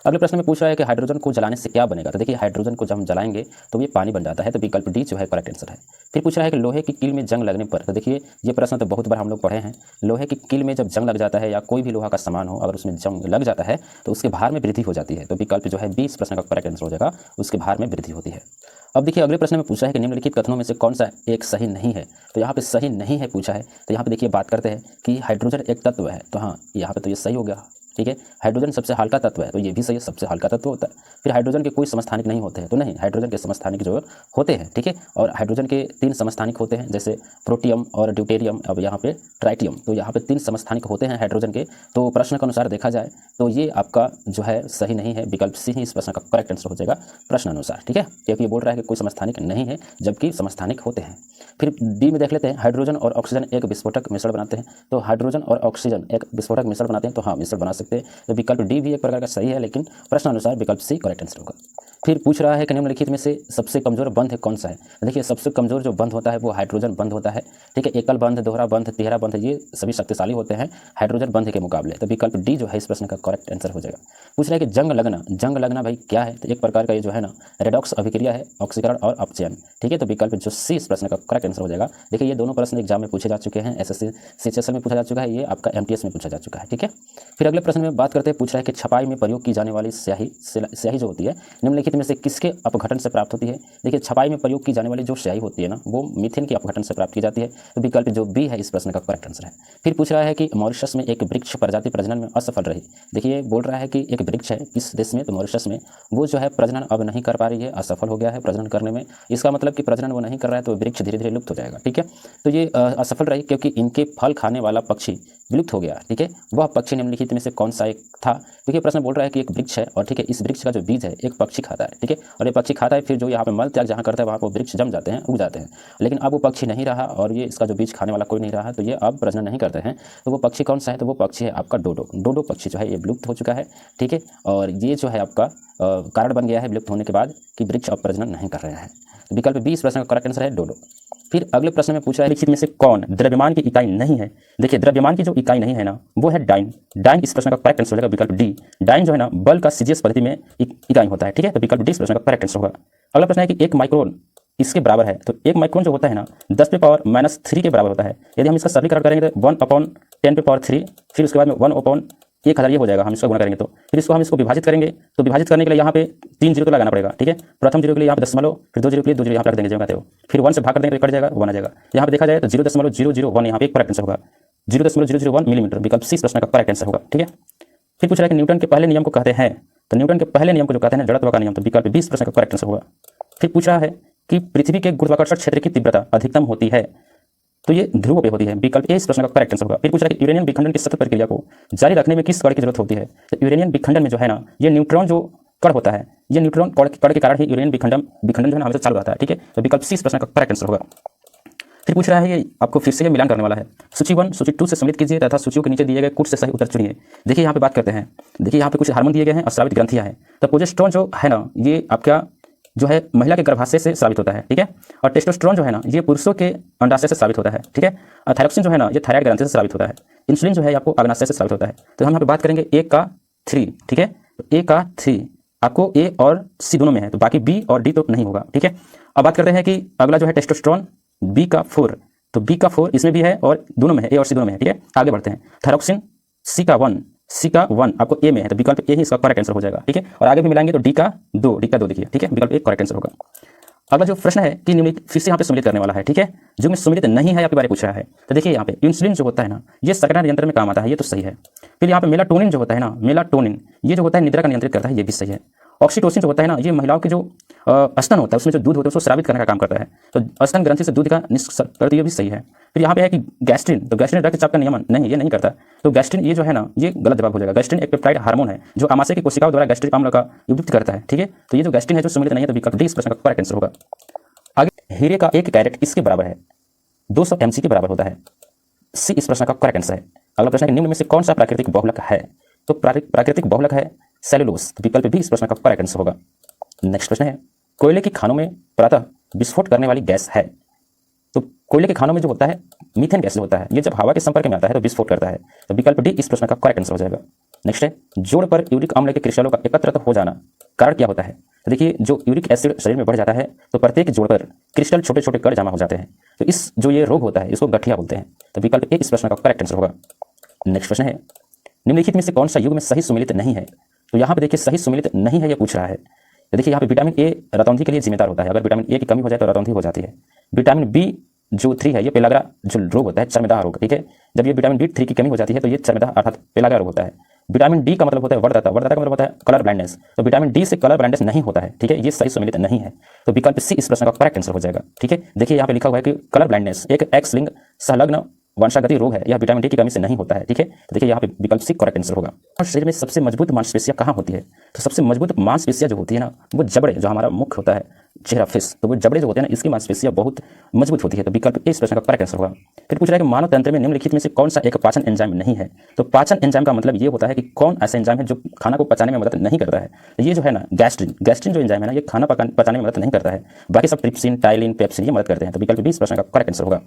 अगले प्रश्न में पूछ रहा है कि हाइड्रोजन को जलाने से क्या बनेगा। तो देखिए हाइड्रोजन को जब हम जलाएंगे तो ये पानी बन जाता है, तो विकल्प डी जो है करेक्ट आंसर है। फिर पूछ रहा है कि लोहे की कील में जंग लगने पर, तो देखिए ये प्रश्न तो बहुत बार हम लोग पढ़े हैं। लोहे की कील में जब जंग लग जाता है या कोई भी लोहा का सामान हो अगर उसमें जंग लग जाता है तो उसके भार में वृद्धि हो जाती है। तो विकल्प जो है बी इस प्रश्न का करेक्ट आंसर हो जाएगा, उसके भार में वृद्धि होती है। अब देखिए अगले प्रश्न में पूछा है कि निम्नलिखित कथनों में से कौन सा एक सही नहीं है। तो यहाँ पे सही नहीं है पूछा है, तो यहाँ पे देखिए बात करते हैं कि हाइड्रोजन एक तत्व है, तो हाँ यहाँ पे तो ये सही हो गया। ठीक है, हाइड्रोजन सबसे हल्का तत्व है, तो ये भी सही है, सबसे हल्का तत्व होता है। फिर हाइड्रोजन के कोई समस्थानिक नहीं होते हैं, तो नहीं, हाइड्रोजन के समस्थानिक जो होते हैं। ठीक है, और हाइड्रोजन के 3 समस्थानिक होते हैं, जैसे प्रोटियम और ड्यूटेरियम, अब यहाँ पे ट्राइटियम, तो यहाँ पे 3 समस्थानिक होते हैं हाइड्रोजन के। तो प्रश्न के अनुसार देखा जाए तो ये आपका जो है सही नहीं है, विकल्प सी ही इस प्रश्न का करेक्ट आंसर हो जाएगा प्रश्न अनुसार। ठीक है, क्योंकि ये बोल रहा है कि कोई समस्थानिक नहीं है जबकि समस्थानिक होते हैं। फिर डी में देख लेते हैं, हाइड्रोजन और ऑक्सीजन एक विस्फोटक मिश्रण बनाते हैं। तो हाइड्रोजन और ऑक्सीजन एक विस्फोटक मिश्रण बनाते हैं, तो हाँ मिश्रण बना सकते हैं। तो विकल्प डी भी एक प्रकार का सही है, लेकिन प्रश्न अनुसार विकल्प सी करेक्ट आंसर होगा। फिर पूछ रहा है कि निम्नलिखित में से सबसे कमजोर बंध कौन सा है। देखिए सबसे कमजोर जो बंध होता है वो हाइड्रोजन बंध होता है। ठीक है, एकल बंध, दोहरा बंध, तिहरा बंध ये सभी शक्तिशाली होते हैं हाइड्रोजन बंध के मुकाबले। तो विकल्प डी जो है इस प्रश्न का करेक्ट आंसर हो जाएगा। पूछ रहा है कि जंग लगना भाई क्या है। तो एक प्रकार का ये जो है ना रेडॉक्स अभिक्रिया है, ऑक्सीकरण और अपचयन। ठीक है, तो विकल्प जो सी इस प्रश्न का करेक्ट आंसर हो जाएगा। देखिए ये दोनों प्रश्न एग्जाम में पूछे जा चुके हैं, SSC CHSL में पूछा जा चुका है, ये आपका MTS में पूछा जा चुका है। ठीक है, फिर अगले प्रश्न में बात करते हैं, पूछ रहा है कि छपाई में प्रयोग की जाने वाली स्याही जो होती है निम्नलिखित में से किसके अपघटन से प्राप्त होती है। देखिए छपाई में प्रयोग की जाने वाली जो स्याही होती है ना वो मीथेन के अपघटन से प्राप्त की जाती है। तो विकल्प जो बी है इस प्रश्न का करेक्ट आंसर है। फिर पूछ रहा है कि मॉरिशस में एक वृक्ष प्रजाति प्रजनन में असफल रही। देखिए बोल रहा है कि एक वृक्ष है किस देश में, तो मॉरिशस में, वो जो है प्रजनन अब नहीं कर पा रही है, असफल हो गया है प्रजनन करने में। इसका मतलब कि प्रजनन वो नहीं कर रहा है तो वृक्ष धीरे धीरे लुप्त हो जाएगा। ठीक है, तो ये असफल रही क्योंकि इनके फल खाने वाला पक्षी विलुप्त हो गया। ठीक है, वह पक्षी निम्नलिखित में से कौन सा एक था। देखिए प्रश्न बोल रहा है कि एक वृक्ष है और ठीक है इस वृक्ष का जो बीज है एक पक्षी खाता है। ठीक है, और ये पक्षी खाता है, फिर जो यहाँ पे मल त्याग जहाँ करता है वहाँ पर वृक्ष जम जाते हैं, उग जाते हैं। लेकिन अब वो पक्षी नहीं रहा और ये इसका जो बीज खाने वाला कोई नहीं रहा, तो ये अब प्रजनन नहीं करते हैं। तो वो पक्षी कौन सा है, तो वो पक्षी है आपका डोडो। डोडो पक्षी जो है ये विलुप्त हो चुका है। ठीक है, और ये जो है आपका कारण बन गया है विलुप्त होने के बाद कि वृक्ष अब प्रजनन नहीं कर रहे हैं। विकल्प बी इस प्रश्न का करेक्ट आंसर है डोडो। फिर अगले प्रश्न में पूछ रहा है निम्नलिखित में से कौन द्रव्यमान की इकाई नहीं है। देखिए द्रव्यमान की जो इकाई नहीं है ना वो है डाइन। डाइन इस प्रश्न का करेक्ट आंसर हो जाएगा विकल्प डी। डाइन जो है ना बल का सीजीएस पद्धति में इकाई होता है। ठीक है, तो विकल्प डी इस प्रश्न का करेक्ट आंसर होगा। अगला प्रश्न है कि 1 माइक्रोन इसके बराबर है। तो 1 माइक्रोन जो होता है ना 10⁻³ के बराबर होता है। यदि हम इसका सरलीकरण करेंगे तो 1/10⁻3, फिर उसके बाद में 1/1000 ये हो जाएगा। हम इसका गुणा करेंगे तो फिर इसको हम विभाजित करेंगे। तो विभाजित करने के लिए यहाँ पे 3 जीरो तो लगाना पड़ेगा। ठीक है, प्रथम जीरो के लिए यहाँ पे 10, फिर 2 जीरो के लिए 2 जीरो यहाँ पे रख देंगे जगह कहते हो, फिर 1 से भाग कर देंगे तो कट जाएगा 1 आ जाएगा। यहाँ पे देखा जाए तो 0.001 यहाँ पे एक करेक्ट आंसर होगा। 0.001 मिलीमीटर विकल्प सी प्रश्न का करेक्ट आंसर होगा। ठीक है, फिर पूछ रहा है कि न्यूटन के पहले नियम को कहते हैं। तो न्यूटन के पहले नियम को जो कहते हैं जड़त्व का नियम, तो विकल्प 20 प्रश्न का करेक्ट आंसर होगा। फिर पूछ रहा है कि पृथ्वी के गुरुत्वाकर्षण क्षेत्र की तीव्रता अधिकतम होती है। तो ये ध्रुव पे होती है। विकल्प ए इस प्रश्न का करेक्ट आंसर होगा। फिर पूछ रहा है कि यूरेनियम विखंडन की सतत प्रक्रिया को जारी रखने में किस कण की जरूरत होती है। तो यूरेनियम विखंडन में जो है ना ये न्यूट्रॉन जो कण होता है, ये न्यूट्रॉन कण के कारण ही यूरेनियम विखंडन जो है ना हमेशा चालू रहता है। ठीक है, तो विकल्प सी इस प्रश्न का करेक्ट आंसर होगा। फिर पूछ रहा है ये आपको फिर से ये मिलान करने वाला है। सूची 1 सूची 2 से सम्मिलित कीजिए तथा सूचियों के नीचे दिए गए कुछ से सही उत्तर चुनिए। देखिए यहाँ पे बात करते हैं। देखिए यहाँ पे कुछ हार्मोन दिए गए हैं और स्रावित ग्रंथियां हैं। तो प्रोजेस्टेरोन जो है ना ये आपका जो है महिला के गर्भाशय से स्रावित होता है। ठीक है, और टेस्टोस्टेरोन जो है ना ये पुरुषों के अंडाशय से स्रावित होता है। ठीक है, और थायरोक्सिन जो है ना ये थायराइड ग्रंथि से स्रावित होता है। इंसुलिन जो है आपको अग्नाशय से स्रावित होता है। तो हम यहाँ पे बात करेंगे ए का 3। ठीक है, तो ए का 3 आपको ए और सी दोनों में है, तो बाकी बी और डी तो नहीं होगा। ठीक है, अब बात करते हैं कि अगला जो है टेस्टोस्टेरोन बी का 4, तो बी का 4 इसमें भी है और दोनों में है, ए और सी दोनों में है। ठीक है, आगे बढ़ते हैं। थायरोक्सिन सी का 1 आपको ए में है, तो विकल्प ए ही इसका करेक्ट आंसर हो जाएगा। ठीक है, और आगे भी मिलाएंगे तो डी का 2 देखिए। ठीक है, विकल्प ए करेक्ट आंसर होगा। अगला जो प्रश्न है कि निम्नलिखित फिर से यहाँ पे सम्मिलित करने वाला है। ठीक है, जो में सम्मिलित नहीं है आपके बारे में पूछ रहा है। तो देखिए यहाँ पे इंसुलिन जो होता है ना ये सकरा नियंत्रण में काम आता है, ये तो सही है। फिर यहाँ पे मेलाटोनिन जो होता है ना, मेलाटोनिन ये जो होता है निद्रा का नियंत्रित करता है, ये भी सही है। ऑक्सीटोसिन जो होता है ना ये महिलाओं के जो स्तन होता है उसमें जो दूध होता है उसको स्रावित करने का काम करता है, तो स्तन ग्रंथि से दूध का निष्कर्षण करती है, भी सही है। फिर यहाँ पे है कि गैस्ट्रिन, तो गैस्ट्रिन रक्तचाप का नियमन नहीं, ये नहीं करता। तो गैस्ट्रिन ये जो है ना ये गलत जवाब हो जाएगा। गैस्ट्रिन एक पेप्टाइड हार्मोन है जो आमाशय की कोशिकाओं द्वारा गैस्ट्रिक अम्ल का युक्त करता है। ठीक है, तो ये जो गैस्ट्रिन है जो सम्मिलित नहीं है, तो विकल्प डी इस प्रश्न का करेक्ट आंसर होगा। आगे हीरे का 1 कैरेट इसके बराबर है, 200 mc के बराबर होता है। सी इस प्रश्न का करेक्ट आंसर है। अगला प्रश्न है निम्न में से कौन सा प्राकृतिक बहुलक है। तो प्राकृतिक बहुलक है सेलुलोज, तो विकल्प भी इस प्रश्न का करेक्ट आंसर होगा। नेक्स्ट प्रश्न है कोयले की खानों में प्रातः विस्फोट करने वाली गैस है। तो कोयले के खानों में जो होता है मीथेन गैस जो होता है ये जब हवा के संपर्क में आता है तो विस्फोट करता है, तो विकल्प डी इस प्रश्न का करेक्ट आंसर हो जाएगा। नेक्स्ट है जोड़ पर यूरिक अम्ल के क्रिस्टलों का एकत्रित हो जाना कारण क्या होता है। तो देखिए जो यूरिक एसिड शरीर में बढ़ जाता है तो प्रत्येक जोड़ पर क्रिस्टल छोटे छोटे कण जमा हो जाते हैं, तो इस जो ये रोग होता है इसको गठिया बोलते हैं, तो विकल्प ए इस प्रश्न का करेक्ट आंसर होगा। नेक्स्ट प्रश्न है निम्नलिखित में से कौन सा युग में सही सुमिलित नहीं है। तो यहाँ पे देखिए सही सुमिलित नहीं है ये पूछ रहा है। तो देखिए यहाँ पे विटामिन ए रतौंधी के लिए जिम्मेदार होता है, अगर विटामिन ए की कमी हो जाए तो रतौंधी हो जाती है। विटामिन बी जो 3 है ये पेलाग्रा जो रोग होता है चर्मदाह रोग। ठीक है, जब ये विटामिन B3 की कमी हो जाती है तो ये चर्मदाह अर्थात पेलाग्रा रोग होता है। विटामिन डी का मतलब होता है वर्णदाता, वर्णदाता का मतलब होता है कलर ब्लाइंडनेस, तो विटामिन डी से कलर ब्लाइंडनेस नहीं होता है। ठीक है, ये सही सम्मिलित नहीं है, तो विकल्प सी इस प्रश्न का करेक्ट आंसर हो जाएगा। ठीक है, देखिए यहाँ पे लिखा हुआ है कि कलर ब्लाइंडनेस एक एक्स लिंग संलग्न वंशागति रोग है, यह विटामिन डी की कमी से नहीं होता है। ठीक है, तो देखिए यहाँ पे विकल्प सी करेक्ट आंसर होगा। और शरीर में सबसे मजबूत मांसपेशियां कहाँ होती है। तो सबसे मजबूत मांसपेशियां जो होती है ना वो जबड़े, जो हमारा मुख होता है चेहरा फेस, तो वो जबड़े जो होते हैं ना इसकी मांसपेशियां बहुत मजबूत होती है, तो विकल्प ए इस प्रश्न का करेक्ट आंसर होगा। फिर पूछ रहा है कि मानव तंत्र में निम्नलिखित में से कौन सा एक पाचन एंजाइम नहीं है। तो पाचन एंजाइम का मतलब ये होता है कि कौन ऐसा एंजाइम है जो खाना को पचाने में मदद नहीं करता है। ये जो है ना गैस्ट्रिन जो एंजाइम है ना ये खाना पचाने में मदद नहीं करता है, बाकी सब ट्रिप्सिन टाइलिन पेप्सिन ये मदद करते हैं, तो विकल्प बी इस प्रश्न का करेक्ट आंसर होगा।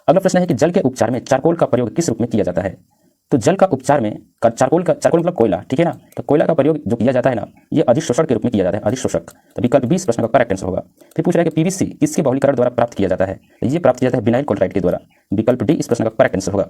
अगला प्रश्न है कि जल के उपचार में चारकोल का प्रयोग किस रूप में किया जाता है। तो जल का उपचार में चारकोल मतलब कोयला, ठीक है ना, तो कोयला का प्रयोग जो किया जाता है ना ये अधिशोषण के रूप में किया जाता है, अधिशोषक, तो विकल्प 20 प्रश्न का करेक्ट आंसर होगा। फिर पूछ रहा है कि पीवीसी किसके बहुलीकरण द्वारा प्राप्त किया जाता है। तो ये प्राप्त किया जाता है विनाइल क्लोराइड के द्वारा, विकल्प डी इस प्रश्न का करेक्ट आंसर होगा।